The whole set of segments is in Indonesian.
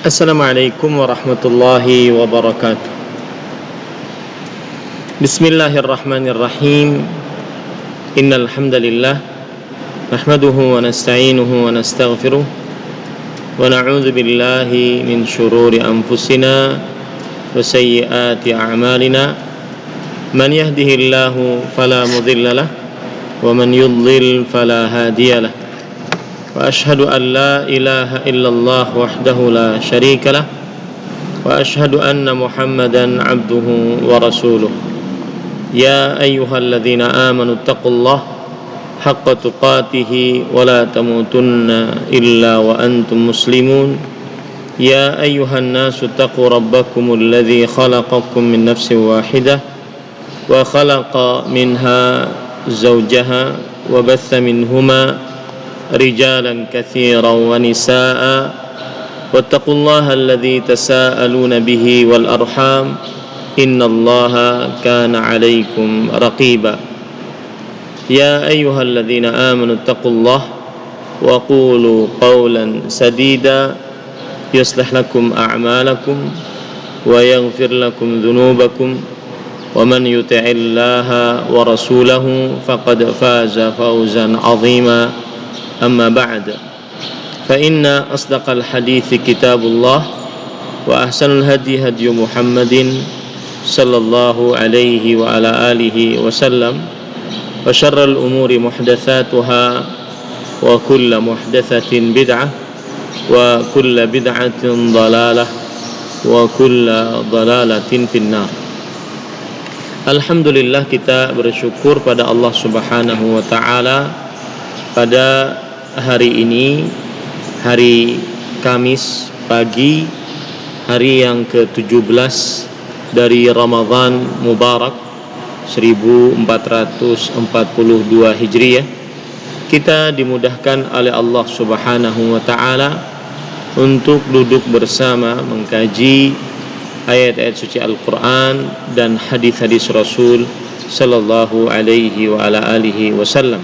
Assalamualaikum warahmatullahi wabarakatuh. Bismillahirrahmanirrahim. Innal hamdalillah nahmaduhu wa nasta'inuhu wa nastaghfiruh wa na'udzu billahi min shururi anfusina wa sayyiati a'malina. Man yahdihillahu fala mudilla lahu wa man yudlil fala hadiya lahu. Wa ashhadu an la ilaha illallah wahdahu la syarika lah wa ashhadu anna Muhammadan abduhu wa rasuluh. Ya ayyuhalladzina amanu taqullaha haqqa tuqatih wa la tamutunna illa wa antum muslimun. Ya ayyuhan nasu taqu rabbakumul ladzi khalaqakum min nafsin wahidah wa khalaqa minha zawjaha wa batha minhuma رجالا كثيرا ونساء واتقوا الله الذي تساءلون به والأرحام إن الله كان عليكم رقيبا يا أيها الذين آمنوا اتقوا الله وقولوا قولا سديدا يصلح لكم أعمالكم ويغفر لكم ذنوبكم ومن يطع الله ورسوله فقد فاز فوزا عظيما. أما بعد فإن أصدق الحديث كتاب الله وأحسن الهدي هدي محمد صلى الله عليه وعلى آله وسلم وشر الأمور محدثاتها وكل محدثة بدعة وكل بدعة ضلالة وكل ضلالة في النار. Alhamdulillah, kita bersyukur pada Allah Subhanahu wa taala pada hari ini, hari Kamis pagi, hari yang ke-17 dari Ramadan Mubarak 1442 Hijriah. Kita dimudahkan oleh Allah Subhanahu wa taala untuk duduk bersama mengkaji ayat-ayat suci Al-Qur'an dan hadis-hadis Rasul sallallahu alaihi wa ala alihi wasallam.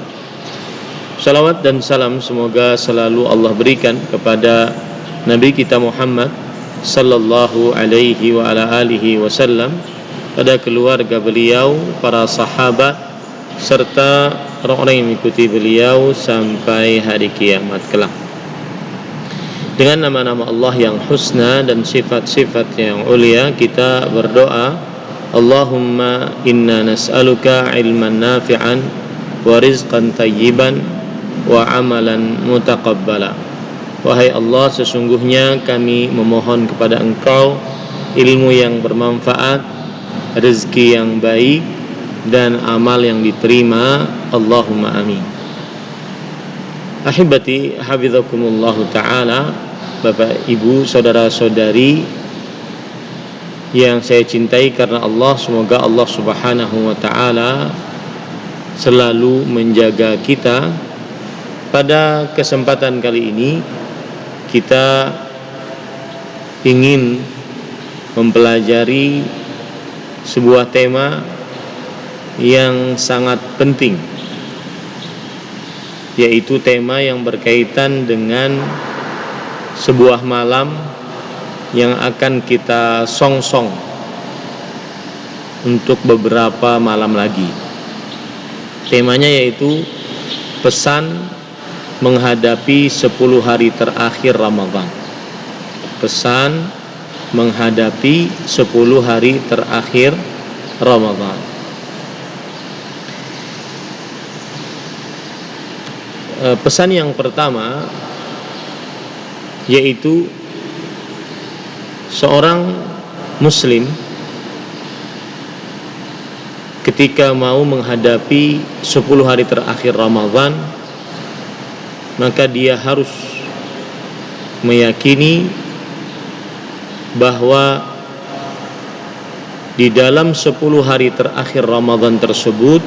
Salawat dan salam semoga selalu Allah berikan kepada Nabi kita Muhammad sallallahu alaihi wa ala alihi wasallam, pada keluarga beliau, para sahabat, serta orang-orang yang mengikuti beliau sampai hari kiamat kelak. Dengan nama-nama Allah yang husna dan sifat-sifat yang ulia, kita berdoa, Allahumma inna nas'aluka ilman nafi'an wa rizqan tayyiban wa amalan mutaqabbala. Wahai Allah, sesungguhnya kami memohon kepada Engkau ilmu yang bermanfaat, rezeki yang baik, dan amal yang diterima. Allahumma amin. Ahibati hafizakumullahu ta'ala, Bapak, Ibu, saudara-saudari yang saya cintai karena Allah, semoga Allah Subhanahu wa ta'ala selalu menjaga kita. Pada kesempatan kali ini kita ingin mempelajari sebuah tema yang sangat penting, yaitu tema yang berkaitan dengan sebuah malam yang akan kita songsong untuk beberapa malam lagi. Temanya yaitu pesan menghadapi 10 hari terakhir Ramadan. Pesan menghadapi 10 hari terakhir Ramadan. Pesan yang pertama yaitu seorang muslim ketika mau menghadapi 10 hari terakhir Ramadan, maka dia harus meyakini bahwa di dalam 10 hari terakhir Ramadan tersebut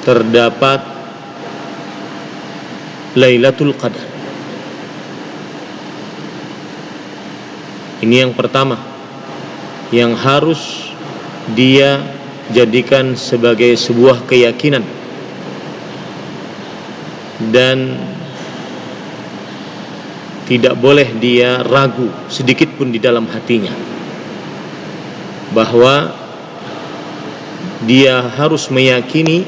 terdapat Lailatul Qadar. Ini yang pertama yang harus dia jadikan sebagai sebuah keyakinan dan tidak boleh dia ragu sedikit pun di dalam hatinya bahwa dia harus meyakini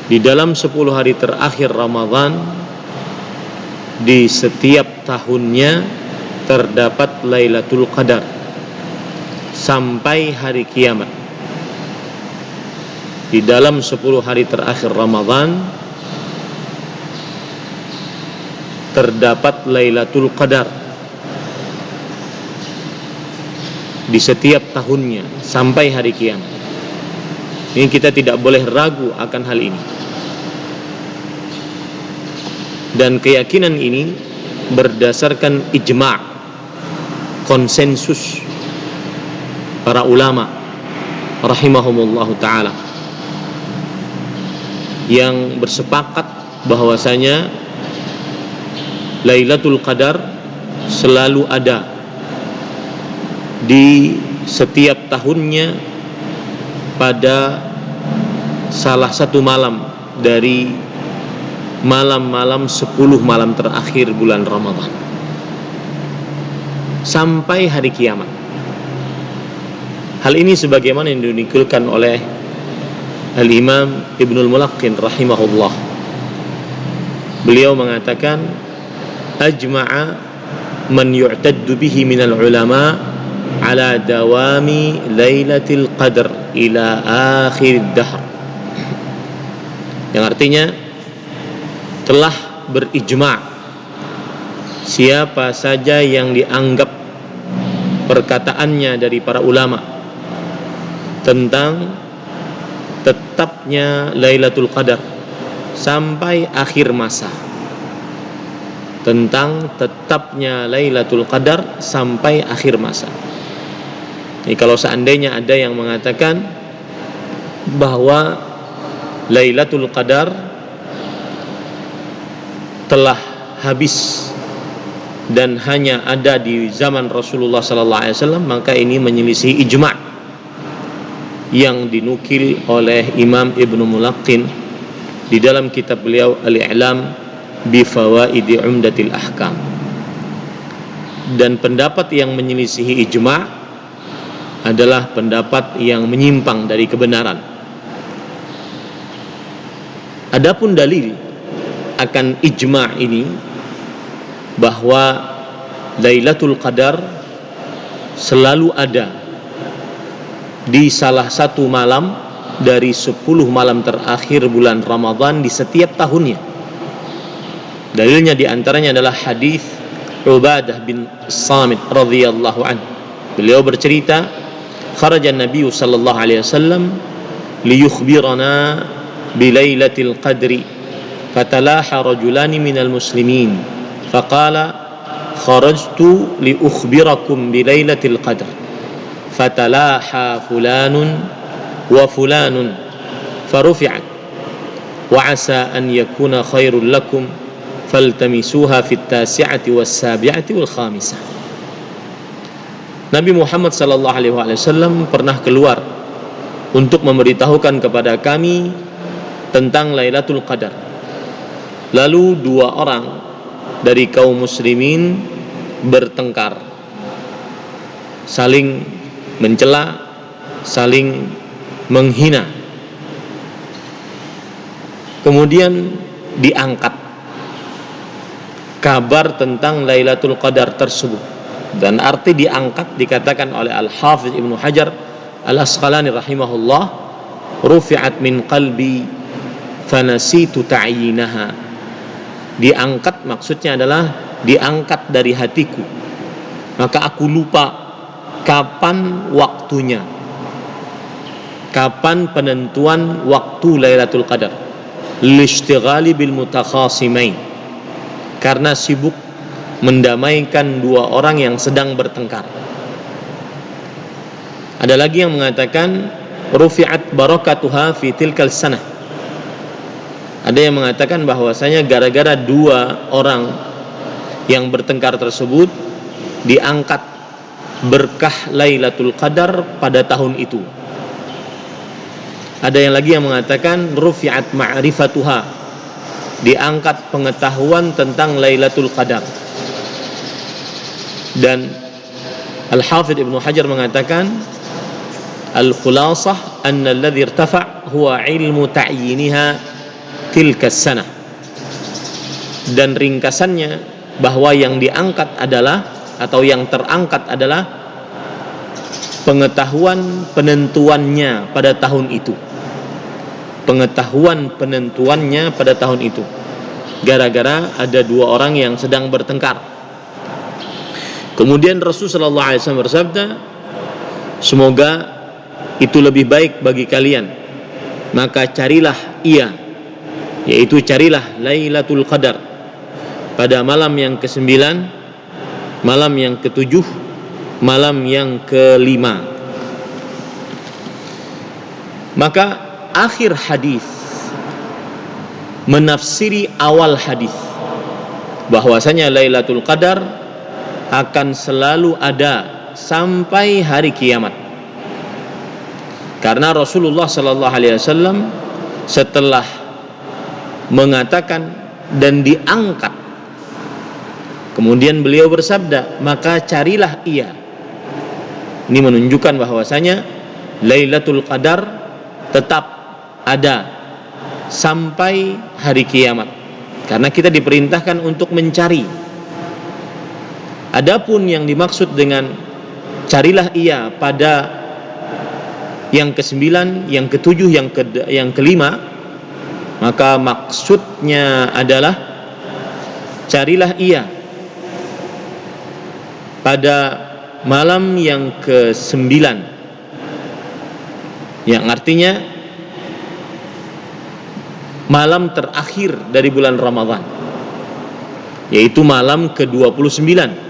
di dalam 10 hari terakhir Ramadan di setiap tahunnya terdapat Lailatul Qadar sampai hari kiamat. Di dalam 10 hari terakhir Ramadan terdapat Lailatul Qadar di setiap tahunnya sampai hari kiamat. Ini kita tidak boleh ragu akan hal ini. Dan keyakinan ini berdasarkan ijma', konsensus para ulama rahimahumullahu ta'ala yang bersepakat bahwasanya Lailatul Qadar selalu ada di setiap tahunnya pada salah satu malam dari malam-malam 10 malam terakhir bulan Ramadan sampai hari kiamat. Hal ini sebagaimana yang dinukilkan oleh Al-Imam Ibnul Mulaqqin rahimahullah. Beliau mengatakan, ajma'a man yu'taddu bihi minal ulama ala dawami Lailatul Qadar ila akhir dahr. Yang artinya telah berijma' siapa saja yang dianggap perkataannya dari para ulama tentang tetapnya Lailatul Qadar sampai akhir masa, tentang tetapnya Lailatul Qadar sampai akhir masa. Jadi kalau seandainya ada yang mengatakan bahwa Lailatul Qadar telah habis dan hanya ada di zaman Rasulullah sallallahu alaihi wasallam, maka ini menyelisih ijma' yang dinukil oleh Imam Ibnu Mulaqqin di dalam kitab beliau Al-I'lam bi Fawaidi Umdatil Ahkam. Dan pendapat yang menyelisihi ijma' adalah pendapat yang menyimpang dari kebenaran. Adapun dalil akan ijma' ini bahwa Lailatul Qadar selalu ada di salah satu malam dari 10 malam terakhir bulan Ramadan di setiap tahunnya. Dalilnya diantaranya adalah hadis Ubadah bin Samit radhiyallahu anhu. Beliau bercerita, kharaja Nabi sallallahu alaihi wasallam liyukhbirana bilailatil qadri fatalaha rajulani minal muslimin faqala kharajtu liukhbirakum bilailatil qadr fatalaha fulanun wa fulanun farufi'at wa asa an yakuna khairul lakum faltamisuha fit tasi'ati was sabi'ati wal khamisah. Nabi Muhammad sallallahu alaihi wasallam pernah keluar untuk memberitahukan kepada kami tentang Lailatul Qadar. Lalu 2 orang dari kaum muslimin bertengkar, saling mencela, saling menghina. Kemudian diangkat kabar tentang Lailatul Qadar tersebut, dan arti diangkat dikatakan oleh Al-Hafiz Ibnu Hajar Al-Asqalani rahimahullah, rufi'at min qalbi fanasitu ta'yinaha. Diangkat maksudnya adalah diangkat dari hatiku, maka aku lupa kapan waktunya, kapan penentuan waktu Lailatul Qadar, lishtighali bil mutakhasimain, karena sibuk mendamaikan 2 orang yang sedang bertengkar. Ada lagi yang mengatakan rufi'at barakatuha fi tilkal sanah. Ada yang mengatakan bahwasanya gara-gara 2 orang yang bertengkar tersebut diangkat berkah Lailatul Qadar pada tahun itu. Ada yang lagi yang mengatakan rufi'at ma'rifatuha diangkat pengetahuan tentang Lailatul Qadar. Dan Al-Hafidz Ibnu Hajar mengatakan, al-khulasah anna alladhi irtafa' huwa ilmu ta'yiniha tilka sanah. Dan ringkasannya bahwa yang diangkat adalah, atau yang terangkat adalah pengetahuan penentuannya pada tahun itu. Pengetahuan penentuannya pada tahun itu, gara-gara ada dua orang yang sedang bertengkar. Kemudian Rasulullah SAW bersabda, semoga itu lebih baik bagi kalian, maka carilah ia, yaitu carilah Lailatul Qadar pada malam yang ke-9, malam yang ke-7, malam yang ke-5. Maka akhir hadis menafsiri awal hadis, bahwasanya Lailatul Qadar akan selalu ada sampai hari kiamat. Karena Rasulullah sallallahu alaihi wasallam setelah mengatakan dan diangkat, kemudian beliau bersabda, maka carilah ia. Ini menunjukkan bahwasanya Lailatul Qadar tetap ada sampai hari kiamat, karena kita diperintahkan untuk mencari. Adapun yang dimaksud dengan carilah ia pada yang ke-9, yang ke-7, yang ke-5, maka maksudnya adalah carilah ia pada malam yang ke-9, yang artinya malam terakhir dari bulan Ramadan, yaitu malam ke-29,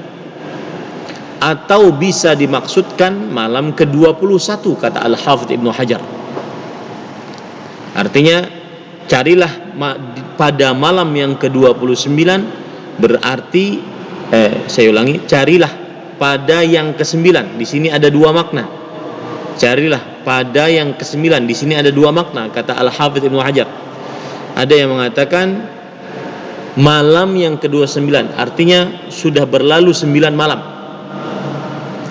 atau bisa dimaksudkan malam ke-21, kata Al-Hafidz Ibnu Hajar. Artinya carilah pada malam yang ke-29, berarti saya ulangi, carilah pada yang ke-9. Di sini ada dua makna. Carilah pada yang ke-9, di sini ada dua makna, kata Al-Hafidz Ibnu Hajar. Ada yang mengatakan malam yang ke-29, artinya sudah berlalu 9 malam,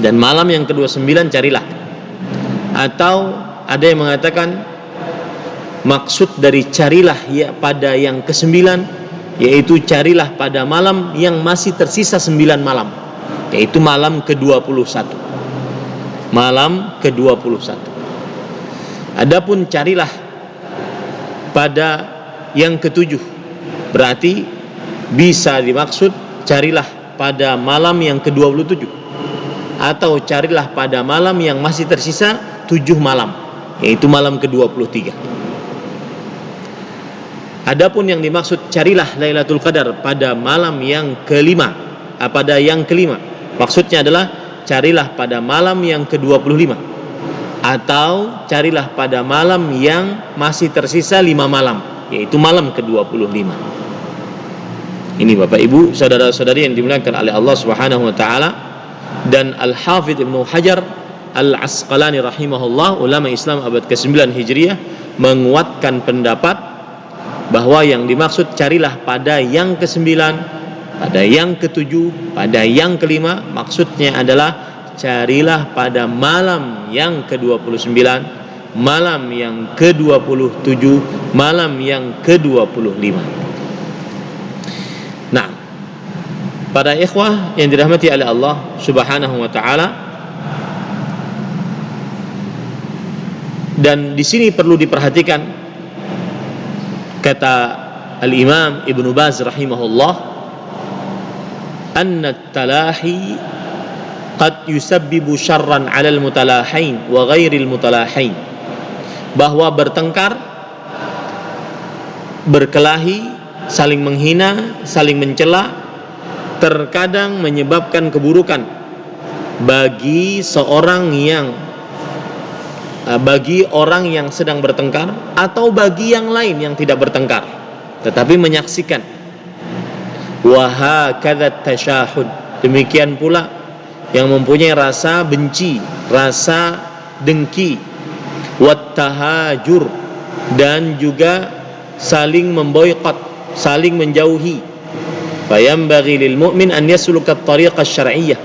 dan malam yang ke-29 carilah. Atau ada yang mengatakan maksud dari carilah ya pada yang ke-9, yaitu carilah pada malam yang masih tersisa 9 malam, yaitu malam ke-21. Malam ke-21. Adapun carilah pada yang ke-7, berarti bisa dimaksud carilah pada malam yang ke-27, atau carilah pada malam yang masih tersisa 7 malam, yaitu malam ke-23. Adapun yang dimaksud carilah Lailatul Qadar pada malam yang ke-5, pada yang ke-5, maksudnya adalah carilah pada malam yang ke-25, atau carilah pada malam yang masih tersisa 5 malam, yaitu malam ke-25. Ini Bapak Ibu, saudara-saudari yang dimuliakan oleh Allah Subhanahu wa taala. Dan Al-Hafidz Ibnu Hajar Al-Asqalani rahimahullah, ulama Islam abad ke-9 Hijriah, menguatkan pendapat bahwa yang dimaksud carilah pada yang ke-9, pada yang ke-7, pada yang ke-5, maksudnya adalah carilah pada malam yang ke-29, malam yang ke-27, malam yang ke-25. Nah, para ikhwah yang dirahmati oleh Allah Subhanahu wa taala, dan di sini perlu diperhatikan kata Al-Imam Ibnu Baz rahimahullah, anna at-talahi qad yusabbibu syarran 'alal mutalahain wa ghairil mutalahain, bahwa bertengkar, berkelahi, saling menghina, saling mencela terkadang menyebabkan keburukan bagi orang yang sedang bertengkar, atau bagi yang lain yang tidak bertengkar tetapi menyaksikan. Wa hakadza tasyahud, demikian pula yang mempunyai rasa benci, rasa dengki, wat tahajur, dan juga saling memboikot, saling menjauhi. Fayambaghi lil mu'min an yasluka at-tariqa asy-syar'iyyah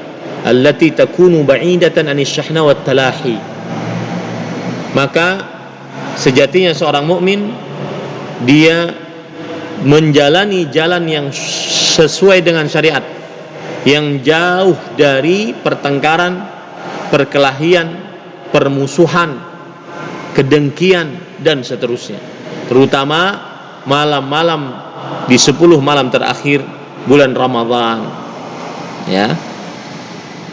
allati takunu ba'idatan 'anil syahna wat talahi. Maka sejatinya seorang mukmin dia menjalani jalan yang sesuai dengan syariat, yang jauh dari pertengkaran, perkelahian, permusuhan, kedengkian dan seterusnya. Terutama malam-malam di 10 malam terakhir bulan Ramadan. Ya.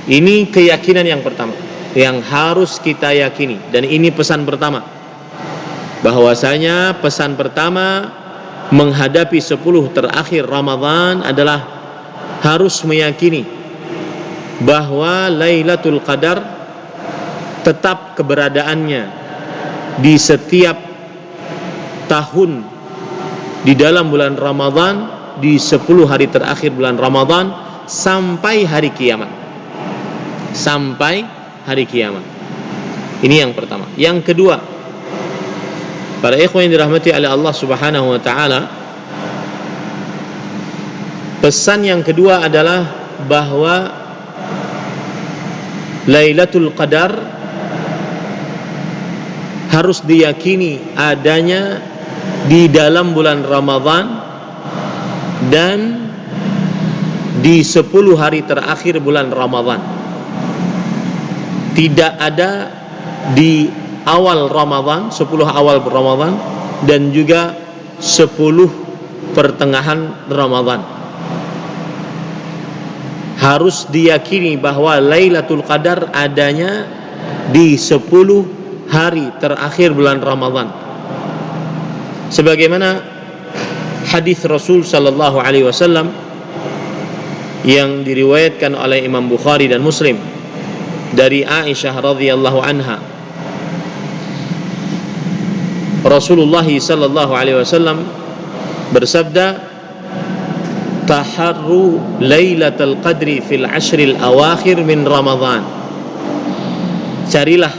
Ini keyakinan yang pertama yang harus kita yakini, dan ini pesan pertama. Bahwasanya pesan pertama menghadapi 10 terakhir Ramadan adalah harus meyakini bahwa Lailatul Qadar tetap keberadaannya di setiap tahun di dalam bulan Ramadan, di 10 hari terakhir bulan Ramadan sampai hari kiamat. Sampai hari kiamat. Ini yang pertama. Yang kedua, para ikhwan yang dirahmati oleh Allah Subhanahu wa taala, pesan yang kedua adalah bahwa Lailatul Qadar harus diyakini adanya di dalam bulan Ramadan dan di 10 hari terakhir bulan Ramadan. Tidak ada di awal Ramadan, 10 awal Ramadan, dan juga 10 pertengahan Ramadan. Harus diyakini bahwa Lailatul Qadar adanya di 10 hari terakhir bulan Ramadan. Sebagaimana hadis Rasul sallallahu alaihi wasallam yang diriwayatkan oleh Imam Bukhari dan Muslim dari Aisyah radhiyallahu anha, Rasulullah sallallahu alaihi wasallam bersabda, taharru lailatul qadri fil ashril awakhir min Ramadan. Carilah,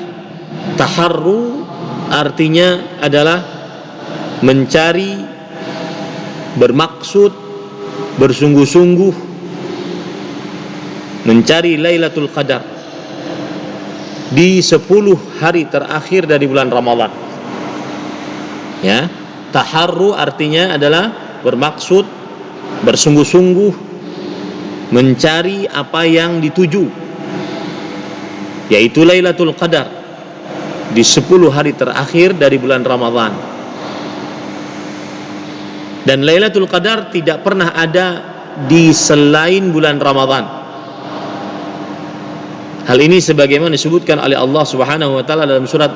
taharru artinya adalah mencari, bermaksud, bersungguh-sungguh mencari Lailatul Qadar di 10 hari terakhir dari bulan Ramadan. Ya, taharru artinya adalah bermaksud, bersungguh-sungguh mencari apa yang dituju, yaitu Lailatul Qadar di 10 hari terakhir dari bulan Ramadan. Dan Lailatul Qadar tidak pernah ada di selain bulan Ramadan. Hal ini sebagaimana disebutkan oleh Allah Subhanahu wa taala dalam surat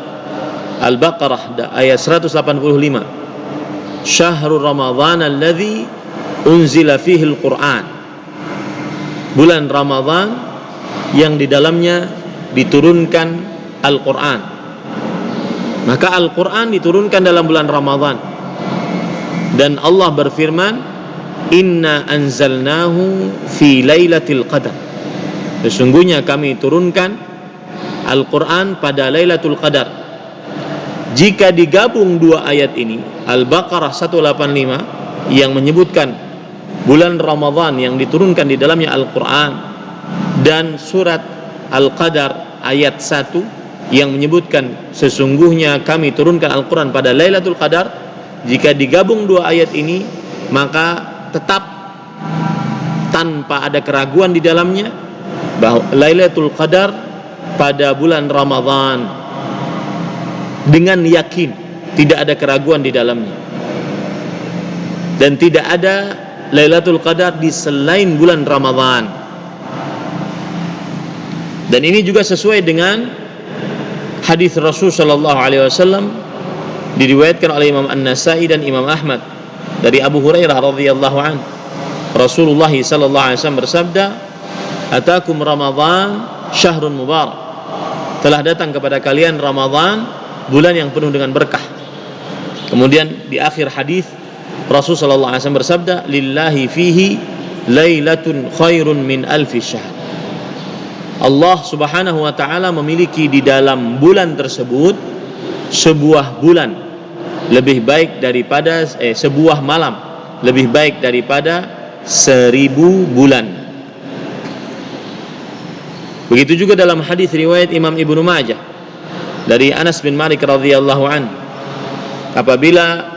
Al-Baqarah ayat 185. Syahrul Ramadhan alladzi unzila fihi al-Qur'an. Bulan Ramadan yang di dalamnya diturunkan Al-Qur'an. Maka Al-Qur'an diturunkan dalam bulan Ramadan. Dan Allah berfirman, "Inna anzalnahu fi lailatul qadar." Sesungguhnya kami turunkan Al-Qur'an pada Lailatul Qadar. Jika digabung dua ayat ini, Al-Baqarah 185 yang menyebutkan bulan Ramadan yang diturunkan di dalamnya Al-Qur'an, dan surat Al-Qadar ayat 1 yang menyebutkan sesungguhnya kami turunkan Al-Qur'an pada Lailatul Qadar, jika digabung dua ayat ini maka tetap tanpa ada keraguan di dalamnya bahwa Lailatul Qadar pada bulan Ramadan, dengan yakin, tidak ada keraguan di dalamnya, dan tidak ada Lailatul Qadar di selain bulan Ramadan. Dan ini juga sesuai dengan hadis Rasul sallallahu alaihi wasallam diriwayatkan oleh Imam An-Nasa'i dan Imam Ahmad dari Abu Hurairah radhiyallahu anhu. Rasulullah sallallahu alaihi wasallam bersabda, "Atakum Ramadan syahrun mubarak." Telah datang kepada kalian Ramadan, bulan yang penuh dengan berkah. Kemudian di akhir hadis Rasul sallallahu alaihi wasallam bersabda, "Lillahi fihi lailatun khairun min alfi syahr." Allah Subhanahu wa taala memiliki di dalam bulan tersebut sebuah bulan lebih baik daripada sebuah malam lebih baik daripada 1000 bulan. Begitu juga dalam hadis riwayat Imam Ibnu Majah dari Anas bin Malik radhiyallahu anhu, apabila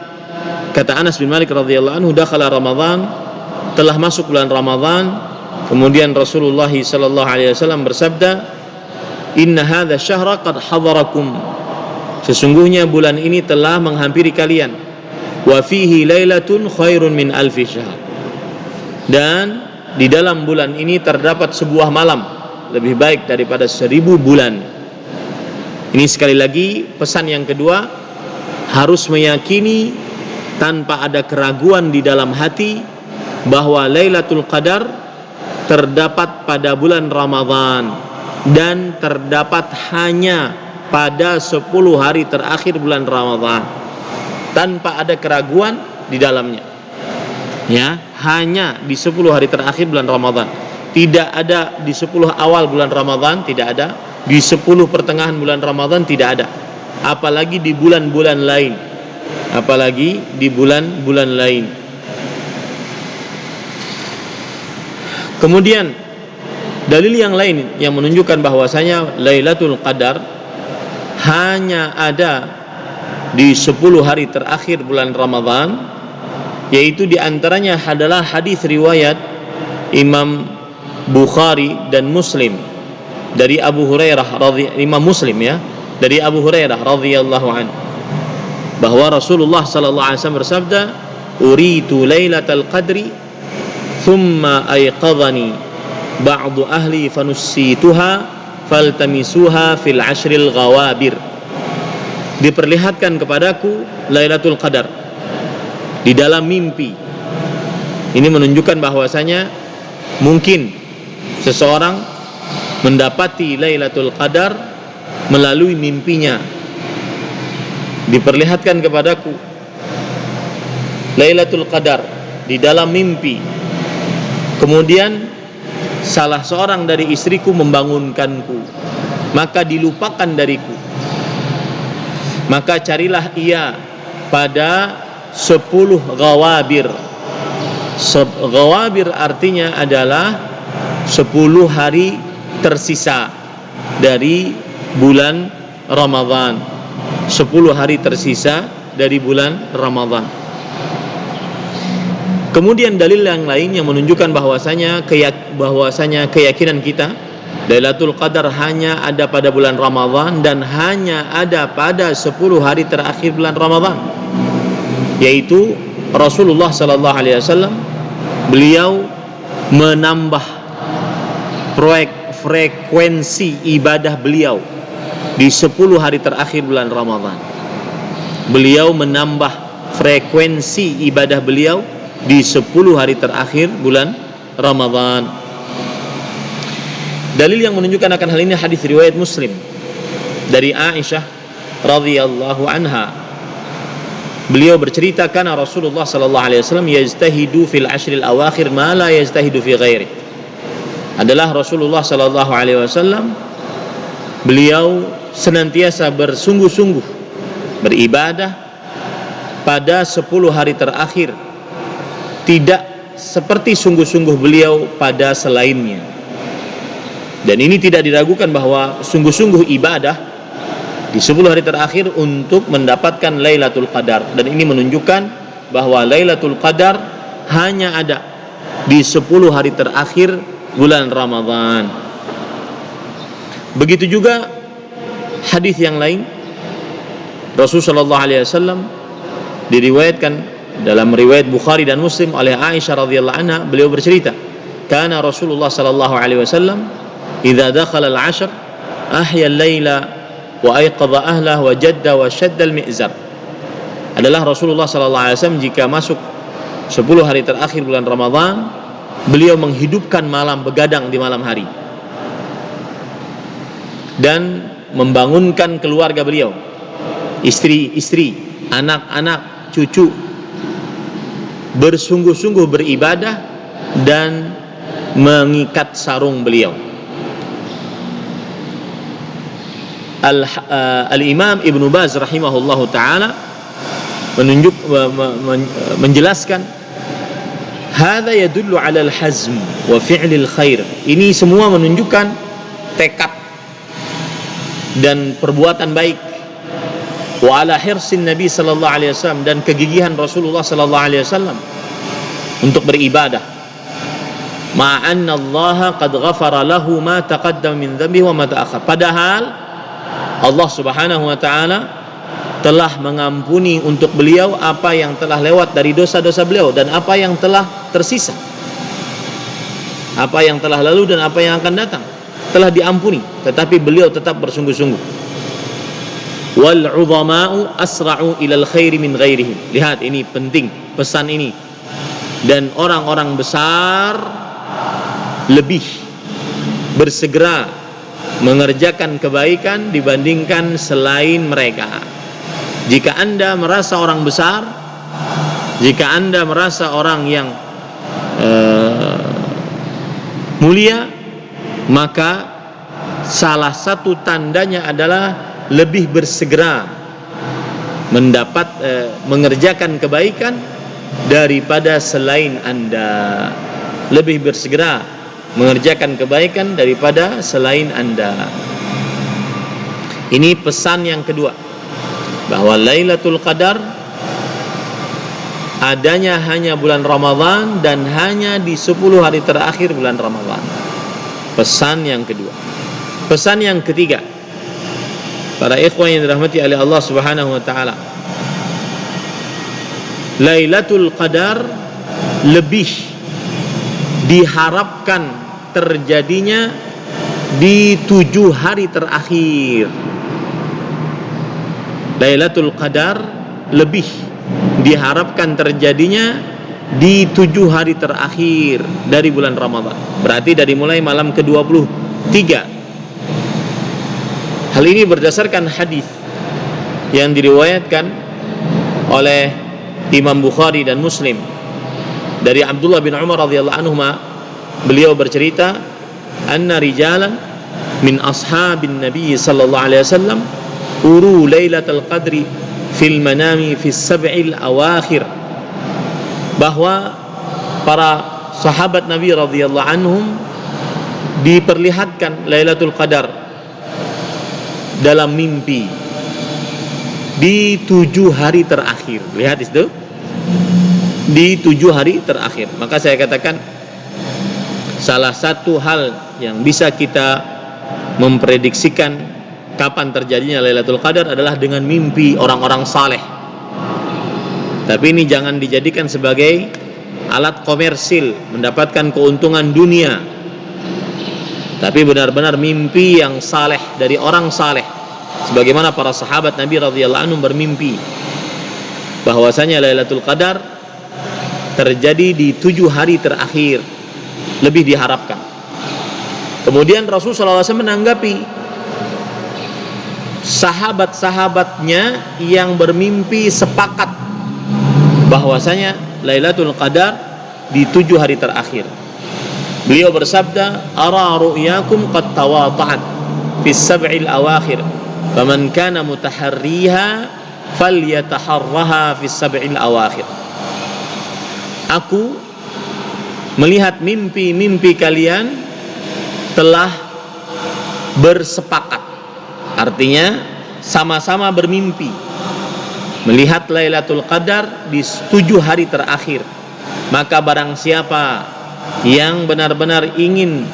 kata Anas bin Malik radhiyallahu anhu, dakhala Ramadan, telah masuk bulan Ramadan, kemudian Rasulullah sallallahu alaihi wasallam bersabda, inna hadza syahra qad hadarakum, sesungguhnya bulan ini telah menghampiri kalian, wa fihi lailatun khairun min alfi syahr, dan di dalam bulan ini terdapat sebuah malam lebih baik daripada 1000 bulan. Ini sekali lagi pesan yang kedua, harus meyakini tanpa ada keraguan di dalam hati bahwa Lailatul Qadar terdapat pada bulan Ramadan dan terdapat hanya pada 10 hari terakhir bulan Ramadan, tanpa ada keraguan di dalamnya. Ya, hanya di 10 hari terakhir bulan Ramadan. Tidak ada di 10 awal bulan Ramadan, tidak ada. Di 10 pertengahan bulan Ramadan tidak ada. Apalagi di bulan-bulan lain. Apalagi di bulan-bulan lain. Kemudian dalil yang lain yang menunjukkan bahwasanya Lailatul Qadar hanya ada di 10 hari terakhir bulan Ramadan, yaitu diantaranya adalah hadis riwayat Imam Bukhari dan Muslim dari Abu Hurairah Imam Muslim ya, dari Abu Hurairah radhiyallahu anhu, bahwa Rasulullah sallallahu alaihi wasallam bersabda, uritu lailatal qadri thumma ayqadhani ba'du ahli fanussituha faltamisuha fil ashril ghawabir. Diperlihatkan kepadaku Lailatul Qadar di dalam mimpi. Ini menunjukkan bahwasanya mungkin seseorang mendapati Lailatul Qadar melalui mimpinya. Diperlihatkan kepadaku Lailatul Qadar di dalam mimpi. Kemudian salah seorang dari istriku membangunkanku, maka dilupakan dariku. Maka carilah ia pada 10 ghawabir. Ghawabir artinya adalah 10 hari tersisa dari bulan Ramadan. 10 hari tersisa dari bulan Ramadan. Kemudian dalil yang lain yang menunjukkan bahwasanya keyakinan kita Lailatul Qadar hanya ada pada bulan Ramadan dan hanya ada pada 10 hari terakhir bulan Ramadan, yaitu Rasulullah sallallahu alaihi wasallam beliau menambah frekuensi ibadah beliau di 10 hari terakhir bulan Ramadan. Beliau menambah frekuensi ibadah beliau di 10 hari terakhir bulan Ramadan. Dalil yang menunjukkan akan hal ini hadis riwayat Muslim dari Aisyah radhiyallahu anha. Beliau bercerita, karena Rasulullah sallallahu alaihi wasallam yajtahidu fil ashril awakhir ma la yajtahidu fi ghairi. Adalah Rasulullah sallallahu alaihi wasallam beliau senantiasa bersungguh-sungguh beribadah pada 10 hari terakhir, tidak seperti sungguh-sungguh beliau pada selainnya. Dan ini tidak diragukan bahwa sungguh-sungguh ibadah di 10 hari terakhir untuk mendapatkan Lailatul Qadar. Dan ini menunjukkan bahwa Lailatul Qadar hanya ada di 10 hari terakhir bulan Ramadan. Begitu juga hadis yang lain, Rasulullah sallallahu alaihi wasallam diriwayatkan dalam riwayat Bukhari dan Muslim oleh Aisyah radhiyallahu anha, beliau bercerita, kana Rasulullah sallallahu alaihi wasallam idza dakhala al-'ashr ahya al-laila wa ayqadha ahlahu wa jadda wa shadda al-mi'zar. Adalah Rasulullah sallallahu alaihi wasallam jika masuk 10 hari terakhir bulan Ramadan, beliau menghidupkan malam, begadang di malam hari, dan membangunkan keluarga beliau, istri-istri, anak-anak, cucu, bersungguh-sungguh beribadah dan mengikat sarung beliau. Al-Imam Ibnu Baz rahimahullahu taala menjelaskan Hadza yadullu 'ala al-hazm wa fi'lil khair. Ini semua menunjukkan tekad dan perbuatan baik. Wa 'ala hirsin Nabi sallallahu alaihi wasallam, dan kegigihan Rasulullah sallallahu alaihi wasallam untuk beribadah. Ma'anna Allah qad ghafara lahu ma taqaddama min dhanbihi wa ma ta'akhkhar. Padahal Allah Subhanahu wa taala telah mengampuni untuk beliau apa yang telah lewat dari dosa-dosa beliau dan apa yang telah tersisa. Apa yang telah lalu dan apa yang akan datang telah diampuni, tetapi beliau tetap bersungguh-sungguh. Wal 'udhama'u asra'u ilal khairi min ghairihim. Lihat, ini penting pesan ini. Dan orang-orang besar lebih bersegera mengerjakan kebaikan dibandingkan selain mereka. Jika Anda merasa orang besar, jika Anda merasa orang yang mulia, maka salah satu tandanya adalah lebih bersegera mengerjakan kebaikan daripada selain Anda. Lebih bersegera mengerjakan kebaikan daripada selain Anda. Ini pesan yang kedua, bahwa Lailatul Qadar adanya hanya bulan Ramadan dan hanya di 10 hari terakhir bulan Ramadan. Pesan yang kedua. Pesan yang ketiga, para ikhwan yang dirahmati oleh Allah Subhanahu wa taala, Lailatul Qadar lebih diharapkan terjadinya di 7 hari terakhir. Lailatul Qadar lebih diharapkan terjadinya di 7 hari terakhir dari bulan Ramadan. Berarti dari mulai malam ke-23. Hal ini berdasarkan hadis yang diriwayatkan oleh Imam Bukhari dan Muslim dari Abdullah bin Umar radhiyallahu anhuma. Beliau bercerita, anna rijalan min ashabin Nabi sallallahu alaihi wasallam uru Lailatul Qadri fil manami fi sab'il awakhir. Bahwa para sahabat Nabi radhiyallahu anhum diperlihatkan Lailatul Qadar dalam mimpi di 7 hari terakhir. Lihat itu, di 7 hari terakhir. Maka saya katakan, salah satu hal yang bisa kita memprediksikan kapan terjadinya Lailatul Qadar adalah dengan mimpi orang-orang saleh. Tapi ini jangan dijadikan sebagai alat komersil mendapatkan keuntungan dunia, tapi benar-benar mimpi yang saleh dari orang saleh, sebagaimana para sahabat Nabi radhiyallahu anhum bermimpi bahwasanya Lailatul Qadar terjadi di 7 hari terakhir, lebih diharapkan. Kemudian Rasulullah SAW menanggapi sahabat-sahabatnya yang bermimpi sepakat bahwasanya Lailatul Qadar di 7 hari terakhir. Beliau bersabda, ara ru'yakum qad tawada'at fi sab'il awakhir, faman kana mutaharriha falyataharraha fi sab'il awakhir. Aku melihat mimpi-mimpi kalian telah bersepakat, artinya sama-sama bermimpi melihat Lailatul Qadar di 7 hari terakhir. Maka barang siapa yang benar-benar ingin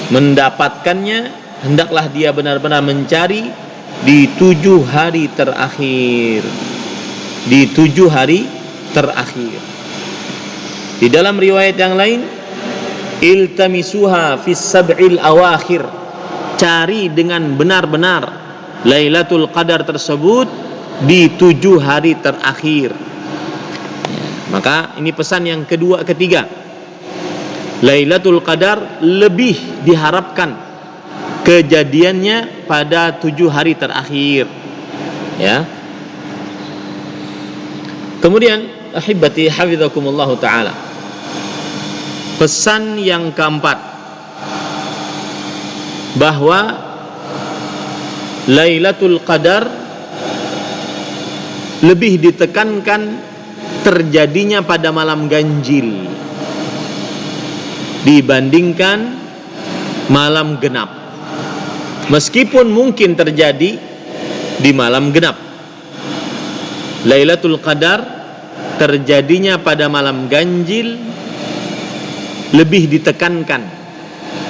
mendapatkannya, hendaklah dia benar-benar mencari di 7 hari terakhir. Di 7 hari terakhir. Di dalam riwayat yang lain, iltamisuha fis sab'il awakhir, cari dengan benar-benar Lailatul Qadar tersebut di 7 hari terakhir. Maka ini pesan yang ketiga. Lailatul Qadar lebih diharapkan kejadiannya pada 7 hari terakhir. Ya. Kemudian ahibati hafizakumullah taala, pesan yang keempat, bahwa Lailatul Qadar lebih ditekankan terjadinya pada malam ganjil. dibandingkan malam genap. Meskipun mungkin terjadi di malam genap. Lailatul Qadar terjadinya pada malam ganjil lebih ditekankan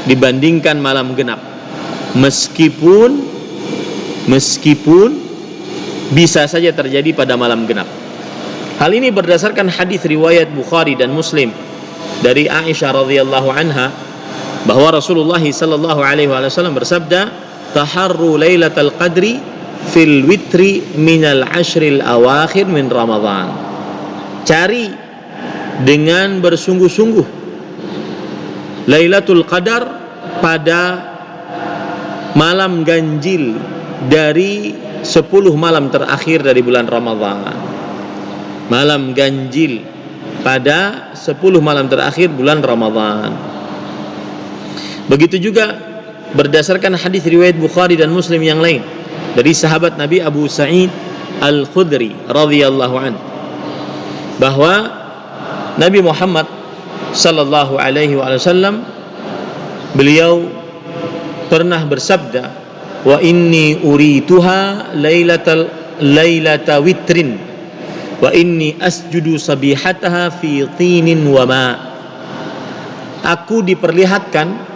dibandingkan malam genap. Meskipun bisa saja terjadi pada malam genap. Hal ini berdasarkan hadis riwayat Bukhari dan Muslim dari Aisyah radhiyallahu anha bahwa Rasulullah sallallahu alaihi wasallam bersabda, "Taharru lailatal qadri fil witri minal ashril awakhir min Ramadan." Cari dengan bersungguh-sungguh Lailatul Qadar pada malam ganjil dari 10 malam terakhir dari bulan Ramadan. Malam ganjil pada 10 malam terakhir bulan Ramadan. Begitu juga berdasarkan hadis riwayat Bukhari dan Muslim yang lain dari sahabat Nabi Abu Sa'id Al-Khudri radhiyallahu anhu bahwa Nabi Muhammad sallallahu alaihi wasallam beliau pernah bersabda, "Wa inni urituha lailata witrin wa inni asjudu sabihataha fi tinin wa ma." Aku diperlihatkan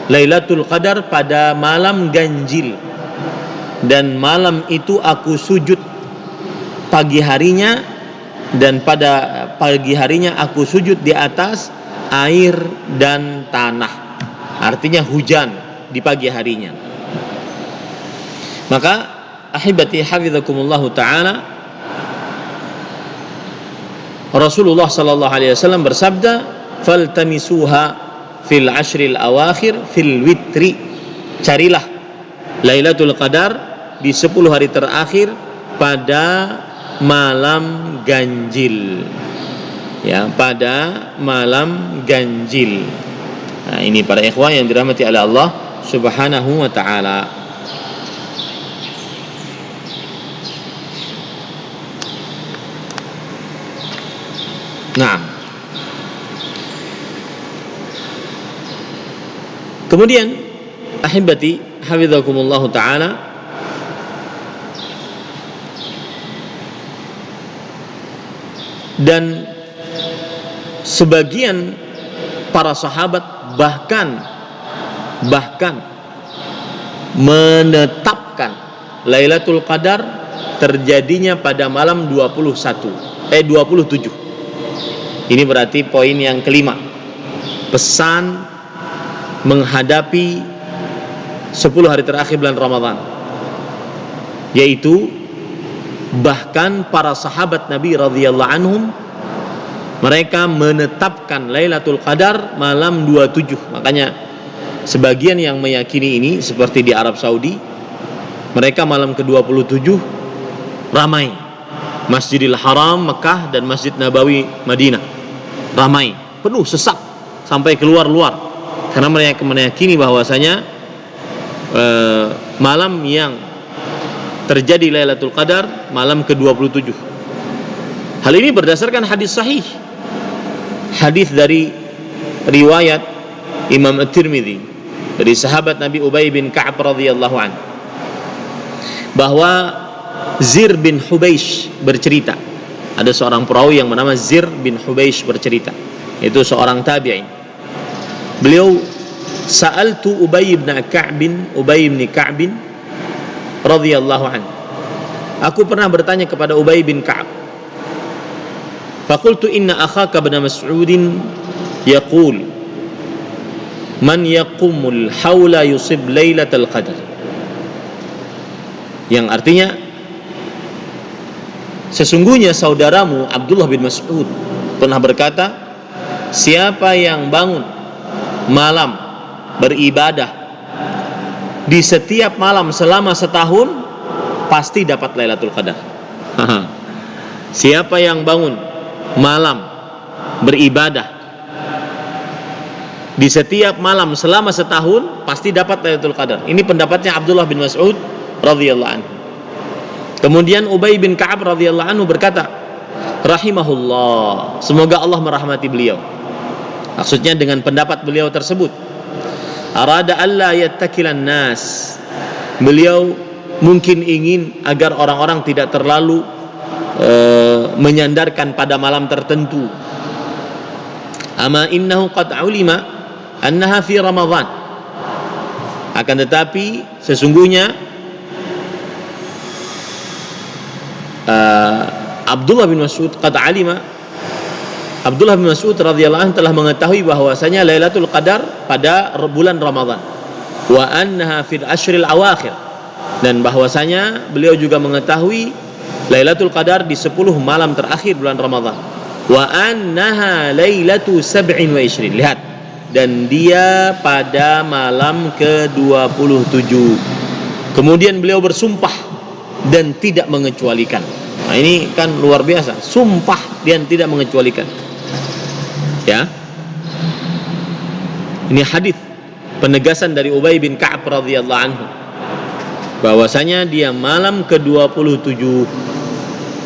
Lailatul Qadar pada malam ganjil, dan malam itu aku sujud pagi harinya, dan pada pagi harinya aku sujud di atas air dan tanah. Artinya hujan di pagi harinya. Maka ahibati hafizakumullah taala, Rasulullah sallallahu alaihi wasallam bersabda, "Faltamisuha fil ashril awakhir fil witri." Carilah Lailatul Qadar di 10 hari terakhir pada malam ganjil. Ya, pada malam ganjil. Nah, ini para ikhwan yang dirahmati oleh Allah Subhanahu wa taala. Nah, kemudian ahibati hafizakumullah taala, dan sebagian para sahabat bahkan menetapkan Lailatul Qadar terjadinya pada malam 27. Ini berarti poin yang kelima, pesan menghadapi 10 hari terakhir bulan Ramadan, yaitu bahkan para sahabat Nabi radhiyallahu anhum mereka menetapkan Lailatul Qadar malam 27. Makanya sebagian yang meyakini ini seperti di Arab Saudi, mereka malam ke-27 ramai. Masjidil Haram Mekah dan Masjid Nabawi Madinah ramai, penuh, sesak sampai keluar-luar, karena mereka meyakini bahwasanya malam yang terjadi Lailatul Qadar malam ke-27. Hal ini berdasarkan hadis sahih, hadis dari riwayat Imam At-Tirmidzi dari sahabat Nabi Ubay bin Ka'ab radhiyallahu anhu, bahwa Zir bin Hubeish bercerita. Ada seorang perawi yang bernama Zir bin Hubeish bercerita, itu seorang tabi'in. Beliau, sa'altu Ubay bin Ka'b radhiyallahu anhu. Aku pernah bertanya kepada Ubay bin Ka'ab. Faqultu inna akhaka bin Mas'udin yaqul man yaqumul hawla yusib lailatul qadar. Yang artinya, sesungguhnya saudaramu Abdullah bin Mas'ud pernah berkata, siapa yang bangun malam beribadah di setiap malam selama setahun pasti dapat Lailatul Qadar. Siapa yang bangun malam beribadah di setiap malam selama setahun pasti dapat Lailatul Qadar. Ini pendapatnya Abdullah bin Mas'ud radhiyallahu anhu. Kemudian Ubay bin Ka'ab radhiyallahu anhu berkata, rahimahullah, semoga Allah merahmati beliau. Maksudnya dengan pendapat beliau tersebut, arada alla yattakilan nas, beliau mungkin ingin agar orang-orang tidak terlalu menyandarkan pada malam tertentu. Ama innahu qad ulima annaha fi Ramadan, akan tetapi sesungguhnya Abdullah bin Mas'ud radhiyallahu anhu telah mengetahui bahwasanya Lailatul Qadar pada bulan Ramadan, wa annaha fil ashril awakhir, dan bahwasanya beliau juga mengetahui Lailatul Qadar di 10 malam terakhir bulan Ramadan, wa annaha lailatu 27. Lihat, dan dia pada malam ke-27. Kemudian beliau bersumpah dan tidak mengecualikan. Nah, ini kan luar biasa, sumpah dan tidak mengecualikan. Ya. Ini hadis penegasan dari Ubay bin Ka'ab radhiyallahu anhu bahwasanya dia malam ke-27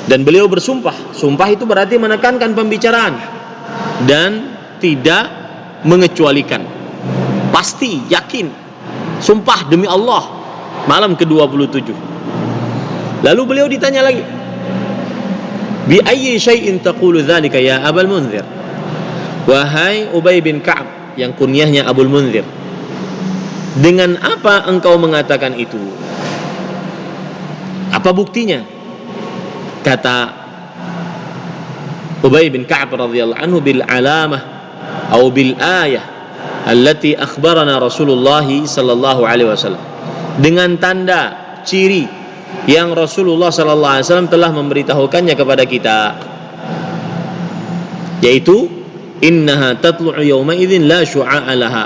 dan beliau bersumpah. Sumpah itu berarti menekankan pembicaraan dan tidak mengecualikan. Pasti, yakin. Sumpah demi Allah malam ke-27. Lalu beliau ditanya lagi, bi ayyi syai'in taqulu dzalika ya Abul Munzir? Wahai Ubay bin Ka'ab yang kunyahnya Abul Munzir, dengan apa engkau mengatakan itu? Apa buktinya? Kata Ubay bin Ka'ab radhiyallahu anhu, bil alamah atau bil ayah allati akhbarana Rasulullah sallallahu alaihi wasallam, dengan tanda ciri yang Rasulullah sallallahu alaihi wasallam telah memberitahukannya kepada kita, yaitu innaha tatlu'u yawma idzin la syu'a'a laha,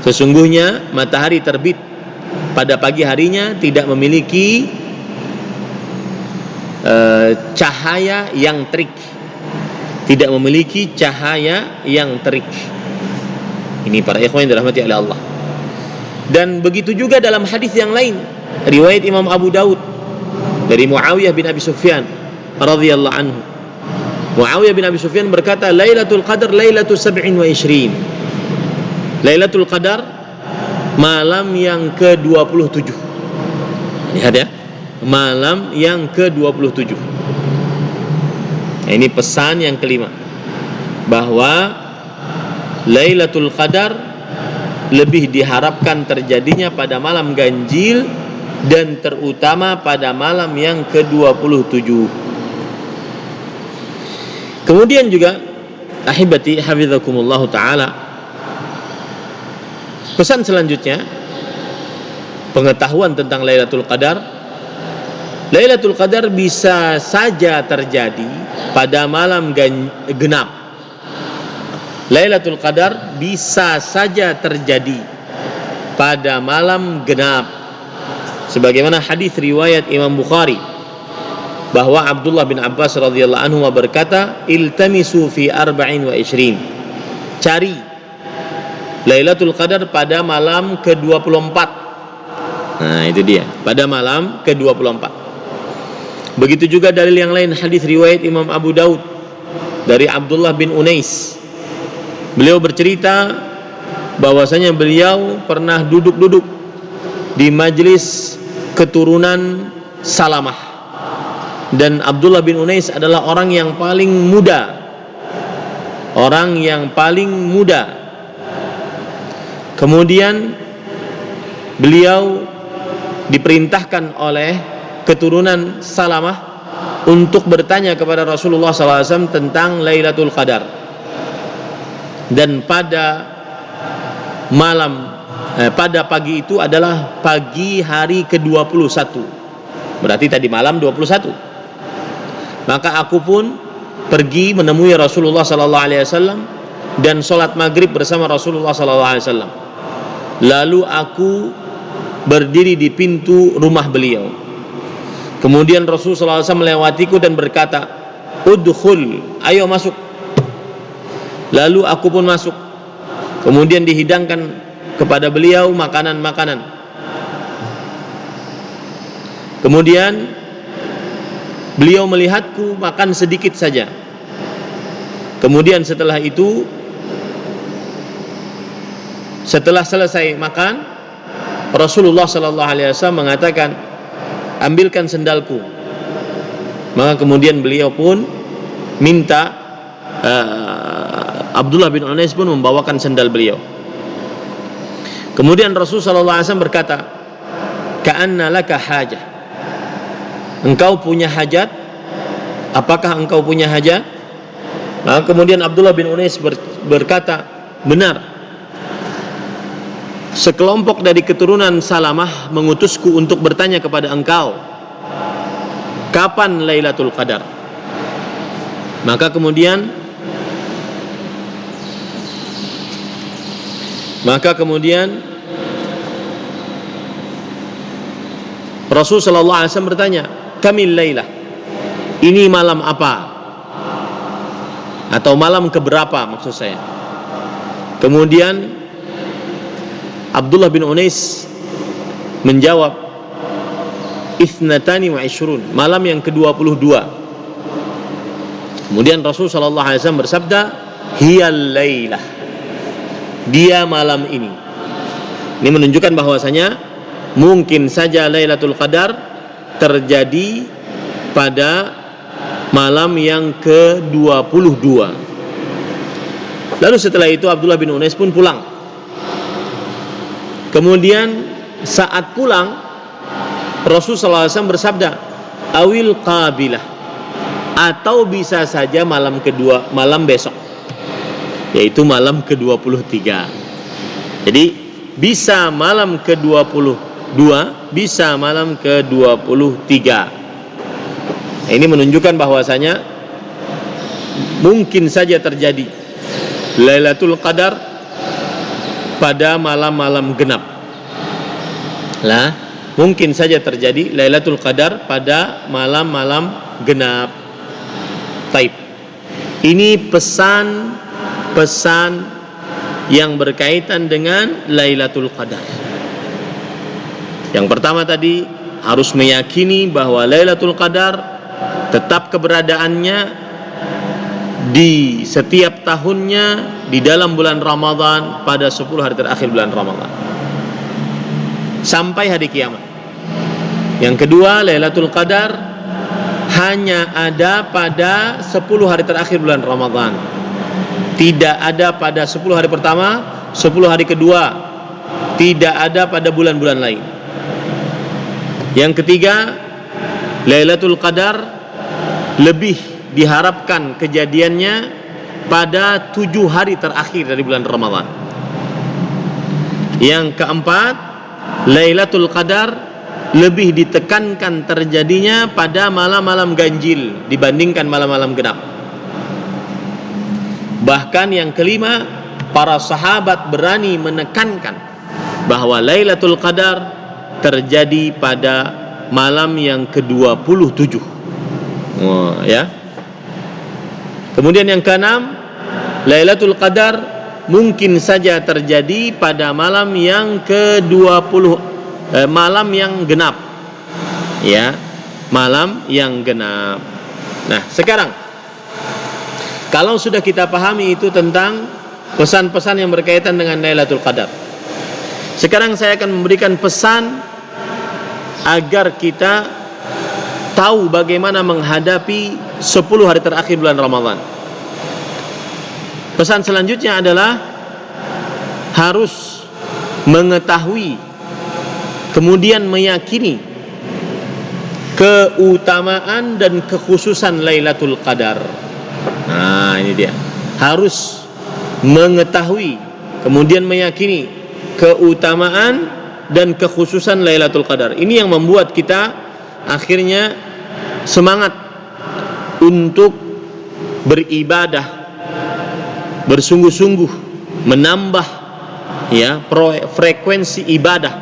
sesungguhnya matahari terbit pada pagi harinya tidak memiliki cahaya yang terik, tidak memiliki cahaya yang terik. Ini para ikhwan yang dirahmati oleh Allah. Dan begitu juga dalam hadis yang lain, riwayat Imam Abu Daud dari Muawiyah bin Abi Sufyan radhiyallahu anhu. Muawiyah bin Abi Sufyan berkata, Lailatul Qadar Lailatul 27. Lailatul Qadar malam yang ke-27. Lihat ya, malam yang ke-27. Nah, ini pesan yang kelima, bahwa Lailatul Qadar lebih diharapkan terjadinya pada malam ganjil dan terutama pada malam yang ke-27. Kemudian juga ahibati hafizakumullah taala, pesan selanjutnya, pengetahuan tentang Lailatul Qadar. Lailatul Qadar bisa saja terjadi pada malam genap. Lailatul Qadar bisa saja terjadi pada malam genap, sebagaimana hadis riwayat Imam Bukhari bahwa Abdullah bin Abbas radhiyallahu anhu berkata, iltamisu fi 24, cari Lailatul Qadar pada malam ke-24. Nah, itu dia, pada malam ke-24. Begitu juga dalil yang lain, hadis riwayat Imam Abu Daud dari Abdullah bin Unais. Beliau bercerita bahwasanya beliau pernah duduk-duduk di majlis keturunan Salamah, dan Abdullah bin Unais adalah orang yang paling muda. Kemudian beliau diperintahkan oleh keturunan Salamah untuk bertanya kepada Rasulullah SAW tentang Lailatul Qadar. Dan pada pagi itu adalah pagi hari ke-21. Berarti tadi malam 21. Maka aku pun pergi menemui Rasulullah SAW dan sholat maghrib bersama Rasulullah SAW. Lalu aku berdiri di pintu rumah beliau. Kemudian Rasulullah SAW melewatiku dan berkata, udkhul, ayo masuk. Lalu aku pun masuk. Kemudian dihidangkan kepada beliau makanan-makanan. Kemudian beliau melihatku makan sedikit saja. Kemudian setelah itu Setelah selesai makan, Rasulullah sallallahu alaihi wasallam mengatakan, ambilkan sendalku. Maka kemudian beliau pun minta Abdullah bin Unais pun membawakan sendal beliau. Kemudian Rasulullah sallallahu alaihi wasallam berkata, ka'anna laka hajah. Engkau punya hajat? Apakah engkau punya hajat? Maka kemudian Abdullah bin Unais berkata, benar. Sekelompok dari keturunan Salamah mengutusku untuk bertanya kepada engkau, kapan Lailatul Qadar? Maka kemudian Rasul sallallahu alaihi wasallam bertanya, kamil lailah, ini malam apa? Atau malam keberapa maksud saya? Kemudian Abdullah bin Unais menjawab, Ithnatani wa ishrun, malam yang ke-22. Kemudian Rasul sallallahu alaihi wasallam bersabda, hiyal lailah, dia malam ini. Ini menunjukkan bahwasanya mungkin saja Lailatul Qadar terjadi pada malam yang ke-22. Lalu setelah itu Abdullah bin Unais pun pulang. Kemudian saat pulang, Rasulullah SAW bersabda, awil qabilah, atau bisa saja malam kedua, malam besok, yaitu malam ke-23. Jadi bisa malam ke-22, bisa malam ke-23. Nah, ini menunjukkan bahwasanya mungkin saja terjadi Lailatul Qadar pada malam-malam genap. Lah, mungkin saja terjadi Lailatul Qadar pada malam-malam genap. Taib. Ini pesan yang berkaitan dengan Lailatul Qadar. Yang pertama tadi, harus meyakini bahwa Lailatul Qadar tetap keberadaannya di setiap tahunnya di dalam bulan Ramadan pada 10 hari terakhir bulan Ramadan sampai hari kiamat. Yang kedua, Lailatul Qadar hanya ada pada 10 hari terakhir bulan Ramadan. Tidak ada pada 10 hari pertama, 10 hari kedua. Tidak ada pada bulan-bulan lain. Yang ketiga, Lailatul Qadar lebih diharapkan kejadiannya pada 7 hari terakhir dari bulan Ramadan. Yang keempat, Lailatul Qadar lebih ditekankan terjadinya pada malam-malam ganjil dibandingkan malam-malam genap. Bahkan yang kelima, para sahabat berani menekankan bahwa Lailatul Qadar terjadi pada malam yang ke-27. Ya. Kemudian yang keenam, Lailatul Qadar mungkin saja terjadi pada malam yang ke-20, malam yang genap. Ya, malam yang genap. Nah, sekarang kalau sudah kita pahami itu tentang pesan-pesan yang berkaitan dengan Lailatul Qadar. Sekarang saya akan memberikan pesan agar kita tahu bagaimana menghadapi 10 hari terakhir bulan Ramadan. Pesan selanjutnya adalah harus mengetahui kemudian meyakini keutamaan dan kekhususan Lailatul Qadar. Nah, ini dia. Harus mengetahui kemudian meyakini keutamaan dan kekhususan Lailatul Qadar. Ini yang membuat kita akhirnya semangat untuk beribadah, bersungguh-sungguh menambah ya frekuensi ibadah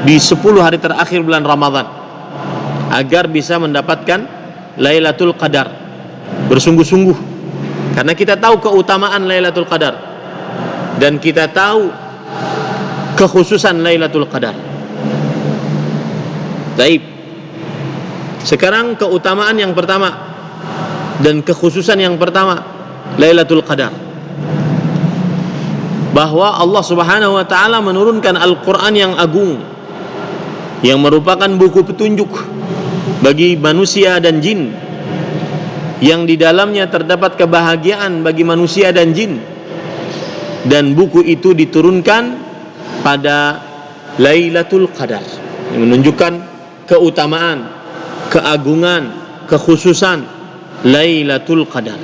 di 10 hari terakhir bulan Ramadan agar bisa mendapatkan Lailatul Qadar. Bersungguh-sungguh karena kita tahu keutamaan Lailatul Qadar dan kita tahu kekhususan Lailatul Qadar. Baik. Sekarang keutamaan yang pertama dan kekhususan yang pertama, Lailatul Qadar. bahwa Allah Subhanahu wa taala menurunkan Al-Qur'an yang agung, yang merupakan buku petunjuk bagi manusia dan jin, yang di dalamnya terdapat kebahagiaan bagi manusia dan jin, dan buku itu diturunkan pada Lailatul Qadar, yang menunjukkan keutamaan, keagungan, kekhususan Lailatul Qadar.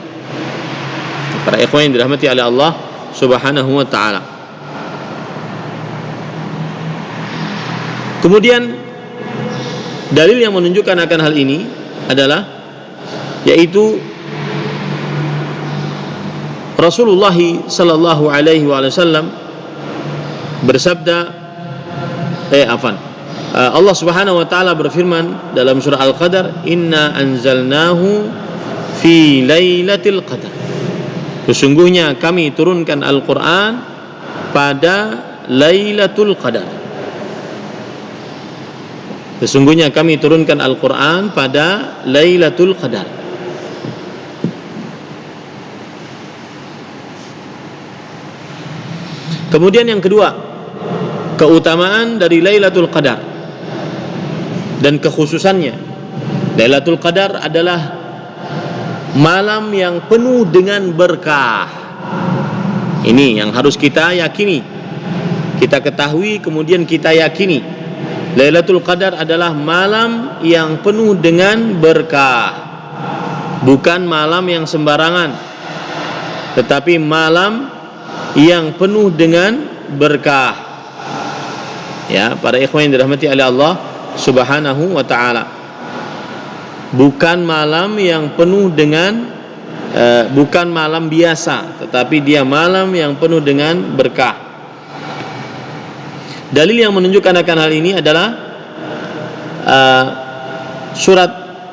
Para ikhwan yang dirahmati oleh Allah Subhanahu wa taala. Kemudian dalil yang menunjukkan akan hal ini adalah yaitu Rasulullah sallallahu alaihi wasallam bersabda Allah Subhanahu wa taala berfirman dalam surah Al-Qadar, "Inna anzalnahu fi lailatul qadar." Sesungguhnya kami turunkan Al-Qur'an pada Lailatul Qadar. Sesungguhnya kami turunkan Al-Qur'an pada Lailatul Qadar. Kemudian yang kedua, keutamaan dari Lailatul Qadar dan kekhususannya. Lailatul Qadar adalah malam yang penuh dengan berkah. Ini yang harus kita yakini, kita ketahui, kemudian kita yakini. Lailatul Qadar adalah malam yang penuh dengan berkah, bukan malam yang sembarangan, tetapi malam yang penuh dengan berkah. Ya, para ikhwan yang dirahmati oleh Allah Subhanahu wa taala. Bukan malam yang penuh dengan bukan malam biasa, tetapi dia malam yang penuh dengan berkah. Dalil yang menunjukkan akan hal ini adalah surat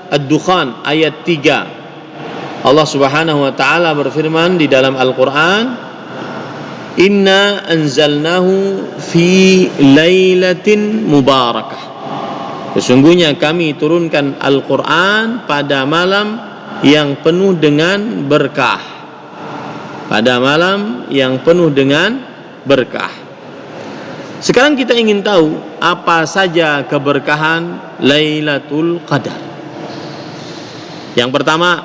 Ad-Dukhan ayat 3. Allah Subhanahu wa taala berfirman di dalam Al-Qur'an, "Inna anzalnahu fi lailatin mubarakah." Sesungguhnya kami turunkan Al-Qur'an pada malam yang penuh dengan berkah. Pada malam yang penuh dengan berkah. Sekarang kita ingin tahu apa saja keberkahan Lailatul Qadar. Yang pertama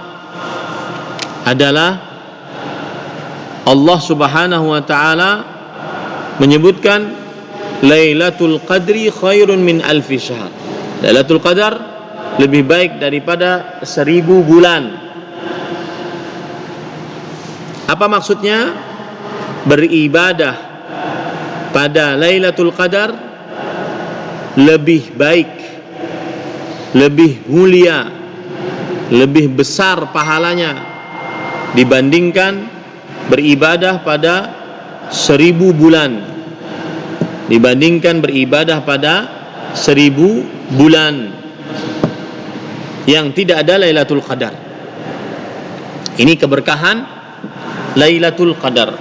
adalah Allah Subhanahu wa taala menyebutkan Lailatul Qadri khairun min alfi syahr. Lailatul Qadar lebih baik daripada 1000 bulan. Apa maksudnya? Beribadah pada Lailatul Qadar lebih baik, lebih mulia, lebih besar pahalanya dibandingkan beribadah pada 1000 bulan, dibandingkan beribadah pada 1000 bulan yang tidak ada Lailatul Qadar. Ini keberkahan Lailatul Qadar.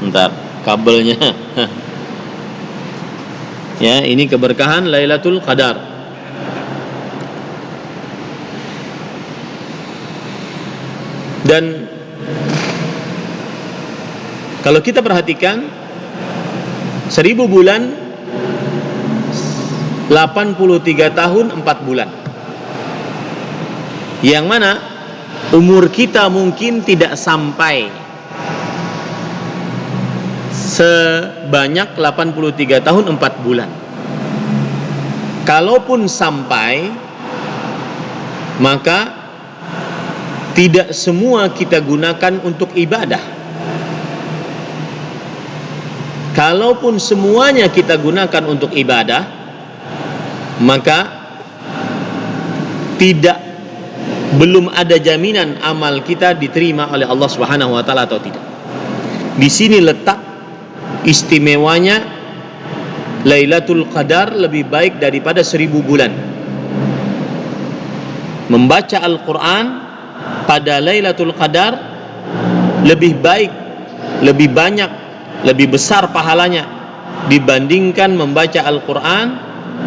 Bentar, kabelnya. Ya, ini keberkahan Lailatul Qadar. Dan kalau kita perhatikan 1000 bulan 83 tahun 4 bulan. Yang mana umur kita mungkin tidak sampai sebanyak 83 tahun 4 bulan. Kalaupun sampai, maka tidak semua kita gunakan untuk ibadah. Kalaupun semuanya kita gunakan untuk ibadah, maka belum ada jaminan amal kita diterima oleh Allah Subhanahu wa taala atau tidak. Di sini letak istimewanya Lailatul Qadar lebih baik daripada 1000 bulan. Membaca Al-Quran pada Lailatul Qadar lebih baik, lebih banyak, lebih besar pahalanya dibandingkan membaca Al-Quran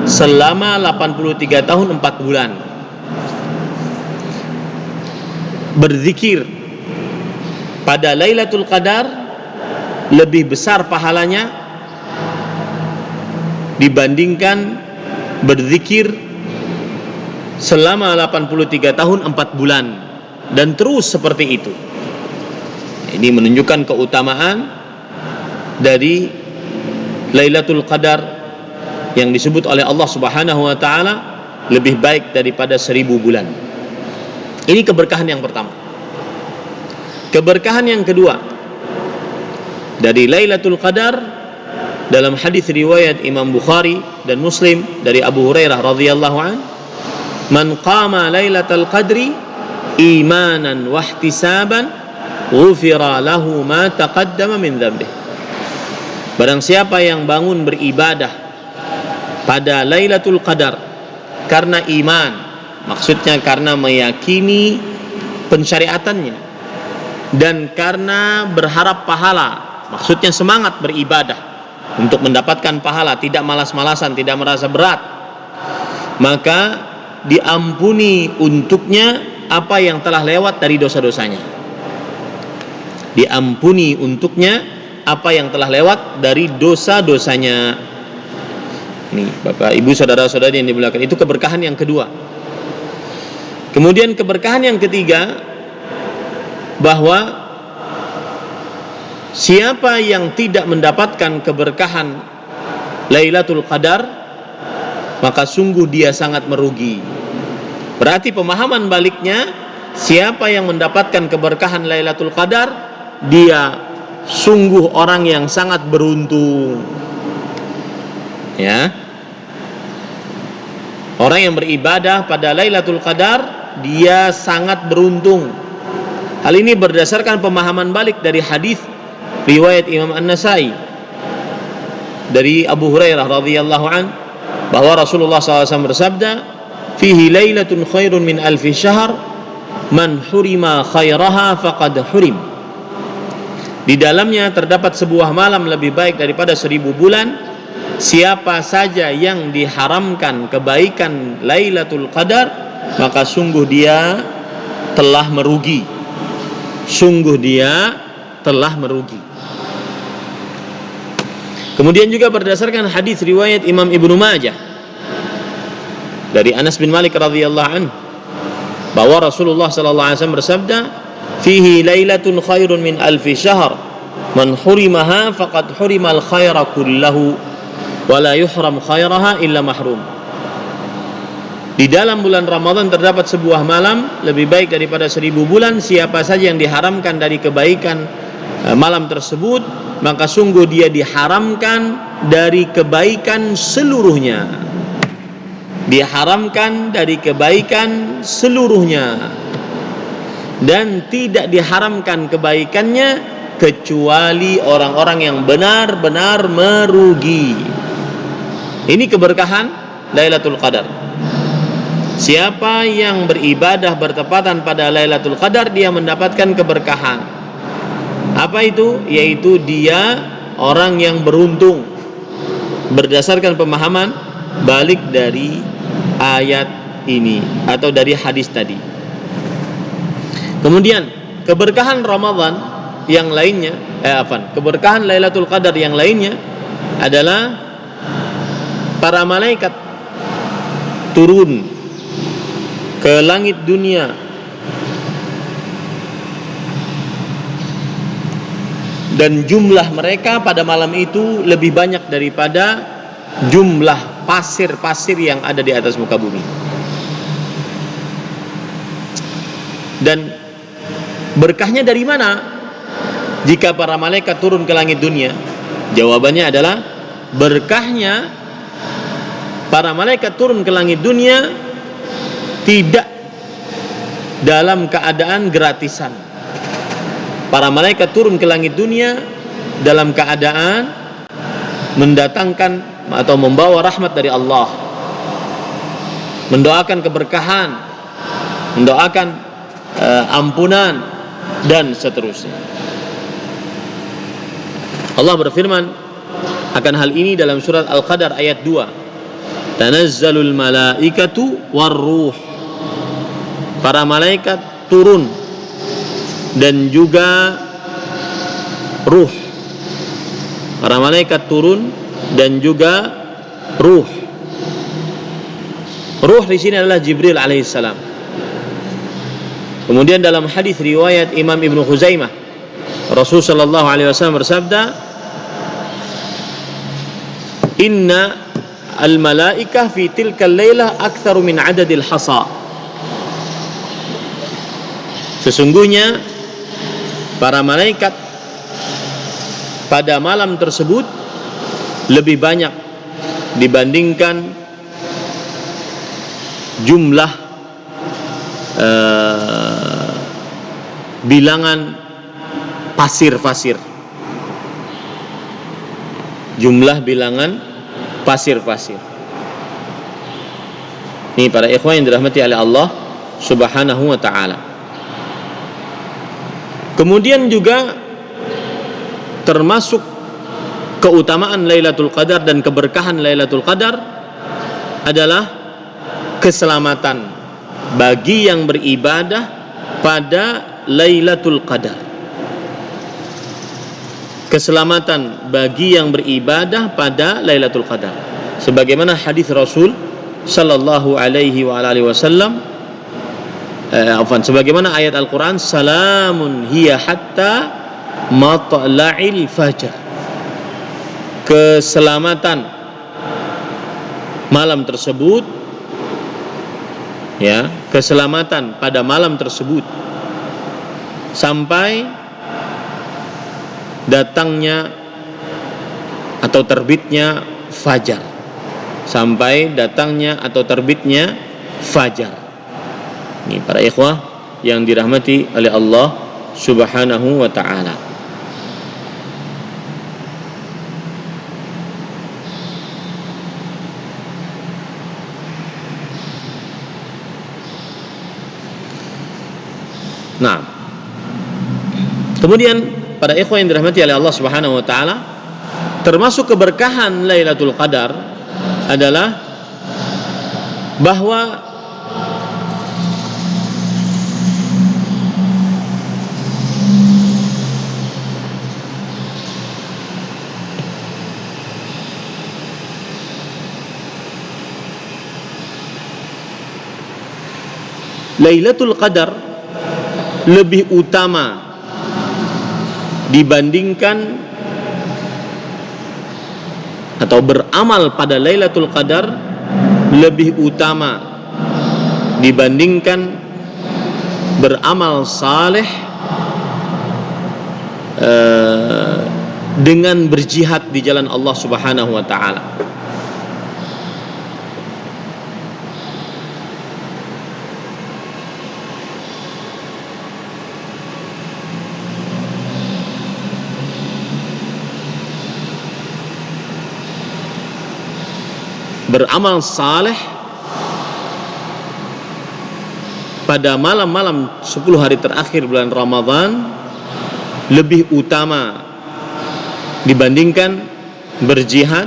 selama 83 tahun 4 bulan. berzikir pada Lailatul Qadar lebih besar pahalanya dibandingkan berzikir selama 83 tahun 4 bulan dan terus seperti itu. Ini menunjukkan keutamaan dari Lailatul Qadar yang disebut oleh Allah Subhanahu wa taala lebih baik daripada 1000 bulan. Ini keberkahan yang pertama. Keberkahan yang kedua dari Lailatul Qadar dalam hadis riwayat Imam Bukhari dan Muslim dari Abu Hurairah radhiyallahu anhu, "Man qama Lailatul Qadri imanan wa ihtisaban, ghufira lahu ma taqaddama min dhanbihi." Barang siapa yang bangun beribadah pada Lailatul Qadar karena iman, maksudnya karena meyakini pensyariatannya, dan karena berharap pahala, maksudnya semangat beribadah untuk mendapatkan pahala, tidak malas-malasan, tidak merasa berat, maka diampuni untuknya apa yang telah lewat dari dosa-dosanya. Diampuni untuknya apa yang telah lewat dari dosa-dosanya. Ini Bapak Ibu saudara-saudari yang dimuliakan, itu keberkahan yang kedua. Kemudian keberkahan yang ketiga, bahwa siapa yang tidak mendapatkan keberkahan Lailatul Qadar, maka sungguh dia sangat merugi. Berarti pemahaman baliknya, siapa yang mendapatkan keberkahan Lailatul Qadar, dia sungguh orang yang sangat beruntung. Ya. Orang yang beribadah pada Lailatul Qadar, dia sangat beruntung. Hal ini berdasarkan pemahaman balik dari hadis riwayat Imam An-Nasai dari Abu Hurairah radhiyallahu an, bahwa Rasulullah SAW bersabda, "Fihi lailatun khairun min alfi syahr, man hurima khairaha faqad hurim." Di dalamnya terdapat sebuah malam lebih baik daripada 1000 bulan. Siapa saja yang diharamkan kebaikan Lailatul Qadar, maka sungguh dia telah merugi. Sungguh dia telah merugi. Kemudian juga berdasarkan hadis riwayat Imam Ibnu Majah dari Anas bin Malik radhiyallahu anhu, bahwa Rasulullah sallallahu alaihi wasallam bersabda, "Fihi lailatun khairun min alfi syahr, man hurimaha faqad hurimal khaira kullahu, wa la yuhram khairaha illa mahrum." Di dalam bulan Ramadan terdapat sebuah malam lebih baik daripada 1000 bulan. Siapa saja yang diharamkan dari kebaikan malam tersebut, maka sungguh dia diharamkan dari kebaikan seluruhnya. Diharamkan dari kebaikan seluruhnya, dan tidak diharamkan kebaikannya kecuali orang-orang yang benar-benar merugi. Ini keberkahan Lailatul Qadar. Siapa yang beribadah bertepatan pada Lailatul Qadar, dia mendapatkan keberkahan. Apa itu? Yaitu dia orang yang beruntung berdasarkan pemahaman balik dari ayat ini atau dari hadis tadi. Kemudian keberkahan Ramadan yang lainnya, keberkahan Lailatul Qadar yang lainnya adalah para malaikat turun ke langit dunia dan jumlah mereka pada malam itu lebih banyak daripada jumlah pasir-pasir yang ada di atas muka bumi. Dan berkahnya dari mana jika para malaikat turun ke langit dunia? Jawabannya adalah berkahnya para malaikat turun ke langit dunia tidak dalam keadaan gratisan. Para malaikat turun ke langit dunia dalam keadaan mendatangkan atau membawa rahmat dari Allah, mendoakan keberkahan, mendoakan ampunan, dan seterusnya. Allah berfirman akan hal ini dalam surat Al-Qadar ayat 2. Tanazzalul malaikatu warruh. Para malaikat turun dan juga ruh. Para malaikat turun dan juga ruh. Ruh di sini adalah Jibril alaihissalam. Kemudian dalam hadis riwayat Imam Ibnu Khuzaimah, Rasul sallallahu alaihi wasallam bersabda, "Inna al-malaikah fi tilkal lailah aktsaru min adadil hasa." Sesungguhnya para malaikat pada malam tersebut lebih banyak dibandingkan jumlah bilangan pasir-pasir. Jumlah bilangan pasir-pasir. Ini para ikhwan yang dirahmati oleh Allah Subhanahu wa taala. Kemudian juga termasuk keutamaan Lailatul Qadar dan keberkahan Lailatul Qadar adalah keselamatan bagi yang beribadah pada Lailatul Qadar. Keselamatan bagi yang beribadah pada Lailatul Qadar. Sebagaimana hadis Rasul sallallahu alaihi wa alihi wasallam, sebagaimana ayat Al-Qur'an, salamun hiya hatta matla'il fajr. Keselamatan malam tersebut, ya, keselamatan pada malam tersebut sampai datangnya atau terbitnya fajar. Sampai datangnya atau terbitnya fajar. Ini para ikhwah yang dirahmati oleh Allah Subhanahu wa ta'ala. Nah, kemudian para ikhwah yang dirahmati oleh Allah Subhanahu wa ta'ala, termasuk keberkahan Lailatul Qadar adalah bahwa Lailatul Qadar lebih utama dibandingkan atau beramal pada Lailatul Qadar lebih utama dibandingkan beramal saleh dengan berjihad di jalan Allah Subhanahu wa ta'ala. Beramal saleh pada malam-malam 10 hari terakhir bulan Ramadan lebih utama dibandingkan berjihad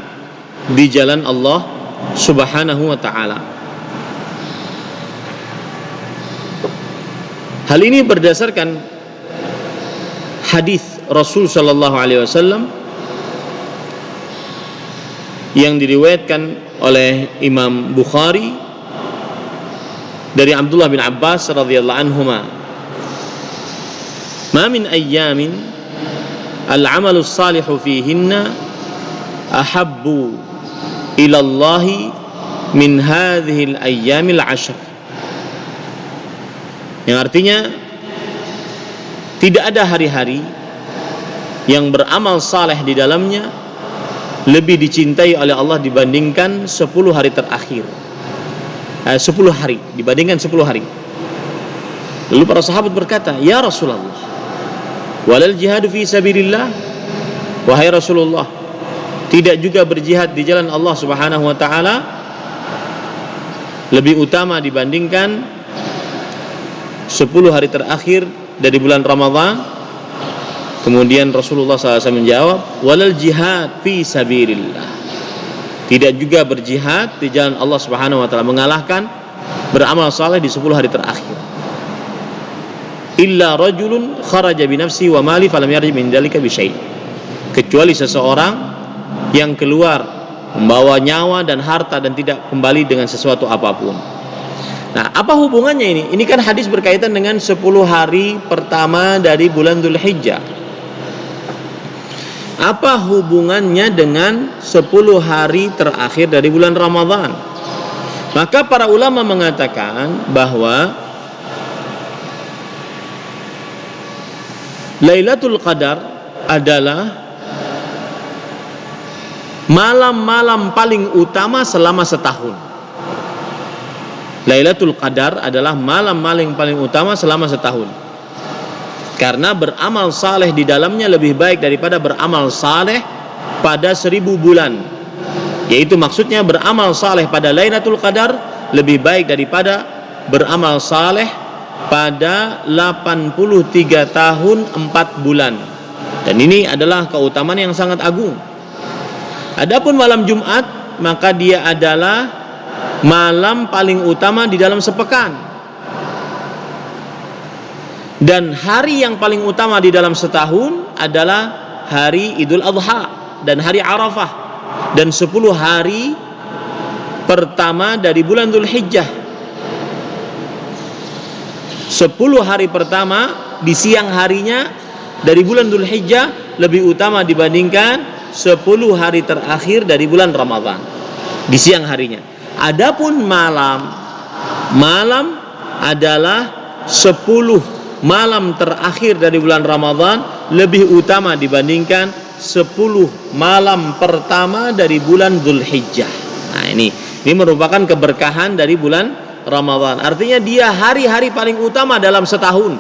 di jalan Allah Subhanahu wa ta'ala. Hal ini berdasarkan hadis Rasul sallallahu alaihi wasallam yang diriwayatkan oleh Imam Bukhari dari Abdullah bin Abbas radhiyallahu anhuma, "Ma min ayyamin al-'amalu as-salihu fihinna ahabbu ila Allah min hadhihi al-ayyamil 'ashr." Yang artinya tidak ada hari-hari yang beramal saleh di dalamnya lebih dicintai oleh Allah dibandingkan 10 hari terakhir. 10 hari dibandingkan 10 hari. Lalu para sahabat berkata, "Ya Rasulullah, walal jihadu fi sabilillah?" Wahai Rasulullah, tidak juga berjihad di jalan Allah Subhanahu wa taala lebih utama dibandingkan 10 hari terakhir dari bulan Ramadan? Kemudian Rasulullah SAW menjawab, walal jihad fi sabilillah. Tidak juga berjihad di jalan Allah Subhanahu wa taala, mengalahkan beramal saleh di 10 hari terakhir. illa rajulun kharaja bi nafsi wa mali falam yarji min dzalika bi syai'. Kecuali seseorang yang keluar membawa nyawa dan harta dan tidak kembali dengan sesuatu apapun. Nah, apa hubungannya ini? Ini kan hadis berkaitan dengan 10 hari pertama dari bulan Dzulhijjah. Apa hubungannya dengan 10 hari terakhir dari bulan Ramadan? Maka para ulama mengatakan bahwa Lailatul Qadar adalah malam-malam paling utama selama setahun. Lailatul Qadar adalah malam-malam paling utama selama setahun. Karena beramal saleh di dalamnya lebih baik daripada beramal saleh pada 1000 bulan. Yaitu maksudnya beramal saleh pada Lailatul Qadar lebih baik daripada beramal saleh pada 83 tahun 4 bulan. Dan ini adalah keutamaan yang sangat agung. Adapun malam Jumat, maka dia adalah malam paling utama di dalam sepekan. Dan hari yang paling utama di dalam setahun adalah hari Idul Adha dan hari Arafah dan 10 hari pertama dari bulan Dzulhijjah. 10 hari pertama di siang harinya dari bulan Dzulhijjah lebih utama dibandingkan 10 hari terakhir dari bulan Ramadan di siang harinya. Adapun malam adalah 10 malam terakhir dari bulan Ramadan lebih utama dibandingkan 10 malam pertama dari bulan Dzulhijjah. Nah, ini merupakan keberkahan dari bulan Ramadan. Artinya dia hari-hari paling utama dalam setahun.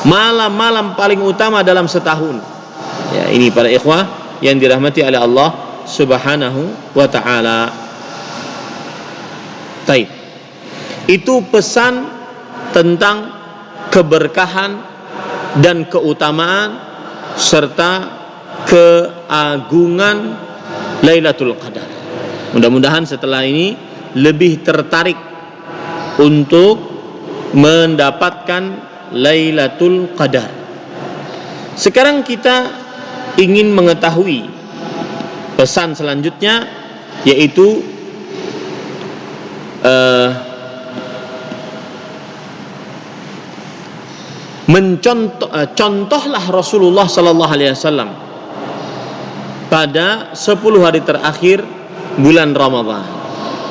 Malam-malam paling utama dalam setahun. Ya, ini para ikhwah yang dirahmati oleh Allah Subhanahu wa taala. Baik. Itu pesan tentang keberkahan dan keutamaan serta keagungan Lailatul Qadar. Mudah-mudahan setelah ini lebih tertarik untuk mendapatkan Lailatul Qadar. Sekarang kita ingin mengetahui pesan selanjutnya, yaitu contohlah Rasulullah sallallahu alaihi wasallam pada 10 hari terakhir bulan Ramadan.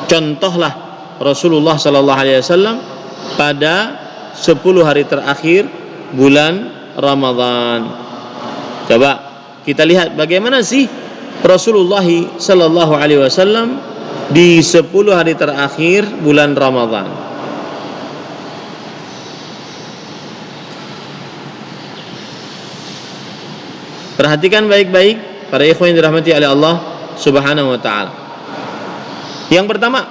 Contohlah Rasulullah sallallahu alaihi wasallam pada 10 hari terakhir bulan Ramadan. Coba kita lihat bagaimana sih Rasulullah sallallahu alaihi wasallam di 10 hari terakhir bulan Ramadan. Perhatikan baik-baik para ikhwan yang dirahmati oleh Allah Subhanahu wa taala. Yang pertama,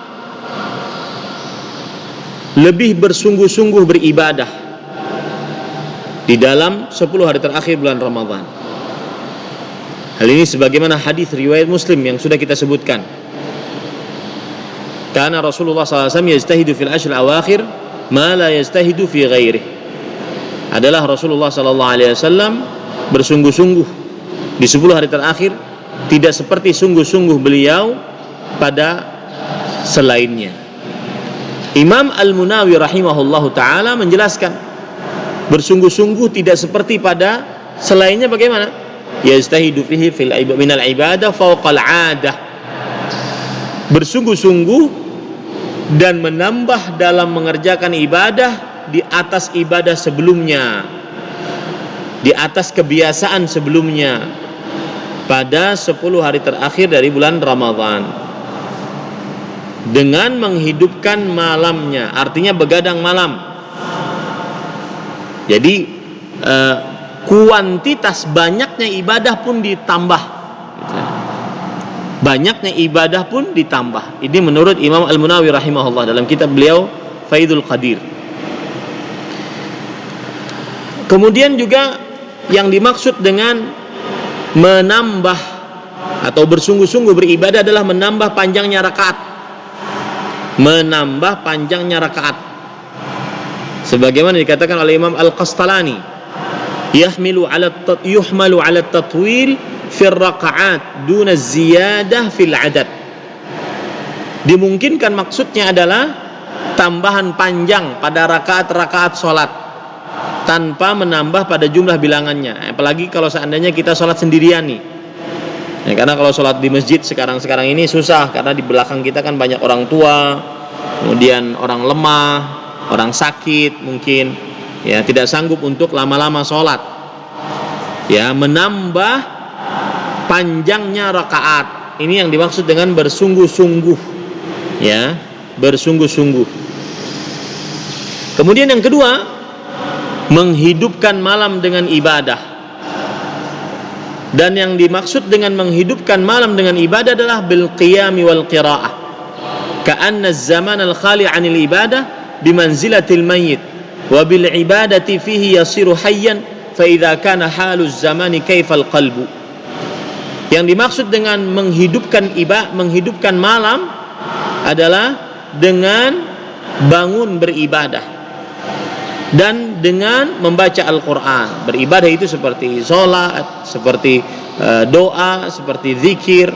lebih bersungguh-sungguh beribadah di dalam 10 hari terakhir bulan Ramadan. Hal ini sebagaimana hadis riwayat Muslim yang sudah kita sebutkan. Karena Rasulullah SAW yajtahidu fil ashr awakhir ma la yajtahidu fi ghairih. Adalah Rasulullah SAW bersungguh-sungguh di 10 hari terakhir, tidak seperti sungguh-sungguh beliau pada selainnya. Imam Al-Munawi rahimahullahu ta'ala menjelaskan, bersungguh-sungguh tidak seperti pada selainnya bagaimana? Yajtahidu fihi minal ibadah fawqal 'adah. Bersungguh-sungguh dan menambah dalam mengerjakan ibadah di atas ibadah sebelumnya, di atas kebiasaan sebelumnya pada 10 hari terakhir dari bulan Ramadan, dengan menghidupkan malamnya, artinya begadang malam. Jadi kuantitas banyaknya ibadah pun ditambah. Banyaknya ibadah pun ditambah. Ini menurut Imam Al-Munawi rahimahullah dalam kitab beliau Faidul Qadir. Kemudian juga yang dimaksud dengan menambah atau bersungguh-sungguh beribadah adalah menambah panjangnya rakaat. Menambah panjangnya rakaat. Sebagaimana dikatakan oleh Imam Al-Qastalani, yuhmalu 'ala at-tatwil fi ar-raka'at duna ziyadah fil 'adad. Dimungkinkan maksudnya adalah tambahan panjang pada rakaat-rakaat sholat tanpa menambah pada jumlah bilangannya. Apalagi kalau seandainya kita sholat sendirian nih. Ya, karena kalau sholat di masjid sekarang ini susah, karena di belakang kita kan banyak orang tua, kemudian orang lemah, orang sakit mungkin, ya tidak sanggup untuk lama-lama sholat. Ya, menambah panjangnya rakaat. Ini yang dimaksud dengan bersungguh-sungguh. Ya, bersungguh-sungguh. Kemudian yang kedua, menghidupkan malam dengan ibadah. Dan yang dimaksud dengan menghidupkan malam dengan ibadah adalah bil qiyami wal qiraah. Ka'anna az-zaman al-khali 'anil ibadah bimanzilatil mayyit wa bil ibadati fihi yasiru hayyan fa idza kana haluz zamani kaifal qalbu. Yang dimaksud dengan menghidupkan malam adalah dengan bangun beribadah dan dengan membaca Al-Quran. Beribadah itu seperti sholat, seperti doa, seperti zikir.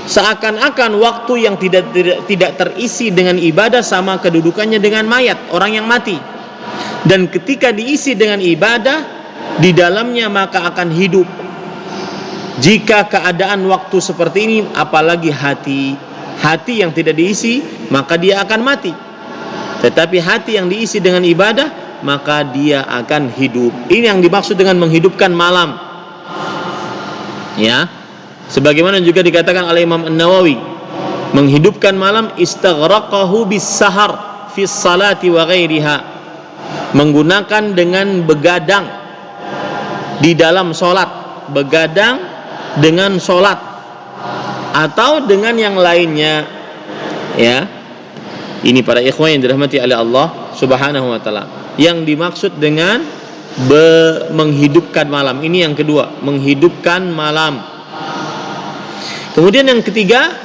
Seakan-akan waktu yang tidak terisi dengan ibadah sama kedudukannya dengan mayat, orang yang mati. Dan ketika diisi dengan ibadah, di dalamnya maka akan hidup. Jika keadaan waktu seperti ini, apalagi hati yang tidak diisi, maka dia akan mati. Tetapi hati yang diisi dengan ibadah, maka dia akan hidup. Ini yang dimaksud dengan menghidupkan malam. Ya, sebagaimana juga dikatakan oleh Imam An-Nawawi, menghidupkan malam istaghraqahu bis-sahar fi salati wa ghairiha. Menggunakan dengan begadang di dalam solat, begadang dengan solat atau dengan yang lainnya. Ya, ini para ikhwan yang dirahmati oleh Allah Subhanahu wa ta'ala. Yang dimaksud dengan menghidupkan malam, ini yang kedua, menghidupkan malam. Kemudian yang ketiga,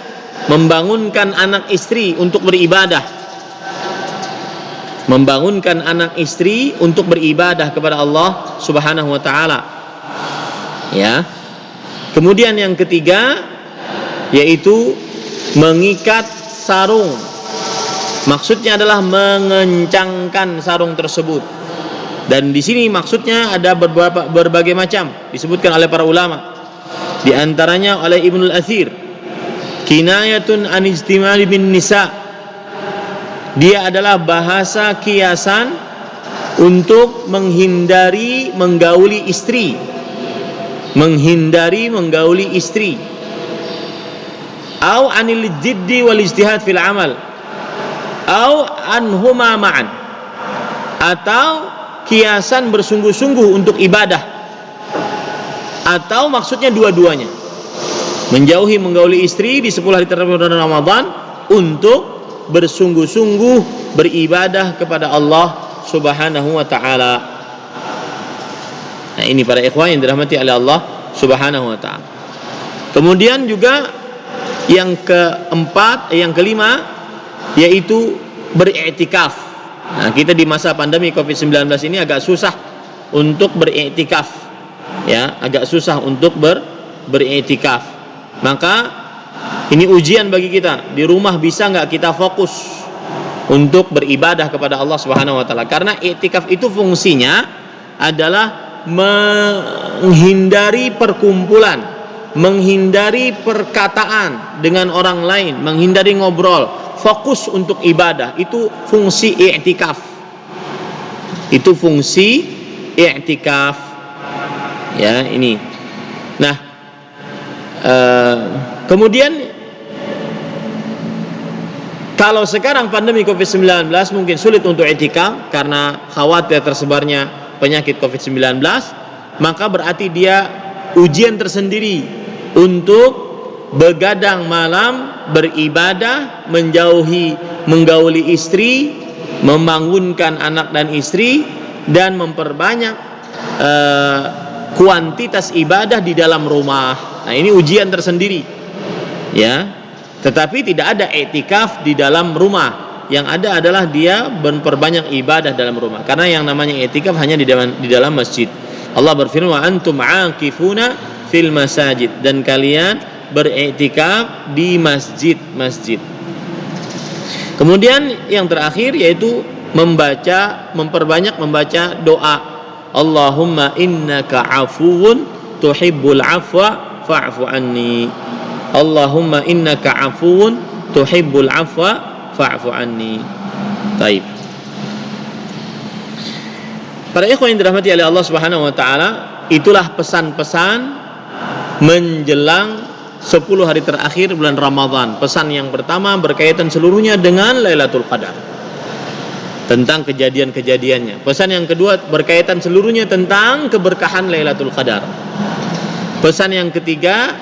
membangunkan anak istri untuk beribadah. Membangunkan anak istri untuk beribadah kepada Allah Subhanahu wa ta'ala. Ya. Kemudian yang ketiga, yaitu mengikat sarung. Maksudnya adalah mengencangkan sarung tersebut. Dan di sini maksudnya ada berbagai macam, disebutkan oleh para ulama. Di antaranya oleh Ibnul Athir, kinayatun an ijtimali bin nisa. Dia adalah bahasa kiasan untuk menghindari menggauli istri. Menghindari menggauli istri. Au anil jiddi wal ijtihad fil amal. Au anhuma ma'an, atau kiasan bersungguh-sungguh untuk ibadah, atau maksudnya dua-duanya, menjauhi menggauli istri di 10 hari terakhir bulan Ramadan untuk bersungguh-sungguh beribadah kepada Allah Subhanahu wa ta'ala. Nah, ini para ikhwan yang dirahmati oleh Allah Subhanahu wa ta'ala. Kemudian juga yang kelima, yaitu beriktikaf. Nah, kita di masa pandemi Covid-19 ini agak susah untuk beriktikaf. Ya, agak susah untuk beriktikaf. Maka ini ujian bagi kita. Di rumah bisa nggak kita fokus untuk beribadah kepada Allah Subhanahu wa ta'ala? Karena iktikaf itu fungsinya adalah menghindari perkumpulan, menghindari perkataan dengan orang lain, menghindari ngobrol, fokus untuk ibadah. Itu fungsi i'tikaf. Itu fungsi i'tikaf. Ya, ini. Nah, kemudian kalau sekarang pandemi Covid-19 mungkin sulit untuk i'tikaf karena khawatir tersebarnya penyakit Covid-19, maka berarti dia ujian tersendiri untuk begadang malam, beribadah, menjauhi menggauli istri, membangunkan anak dan istri, dan memperbanyak kuantitas ibadah di dalam rumah. Nah, ini ujian tersendiri. Ya. Tetapi tidak ada i'tikaf di dalam rumah. yang ada adalah dia memperbanyak ibadah dalam rumah. Karena yang namanya i'tikaf hanya di dalam masjid. Allah berfirman, wa antum aakifuna fil masajid, dan kalian beriktikaf di masjid-masjid. Kemudian yang terakhir yaitu memperbanyak membaca doa, Allahumma innaka afuwun tuhibbul afwa fa'fu anni. Allahumma innaka afuwun tuhibbul afwa fa'fu anni. Baik. Para ikhwan yang dirahmati oleh Allah Subhanahu wa taala, itulah pesan-pesan menjelang 10 hari terakhir bulan Ramadan. Pesan yang pertama berkaitan seluruhnya dengan Lailatul Qadar, tentang kejadian-kejadiannya. Pesan yang kedua berkaitan seluruhnya tentang keberkahan Lailatul Qadar. Pesan yang ketiga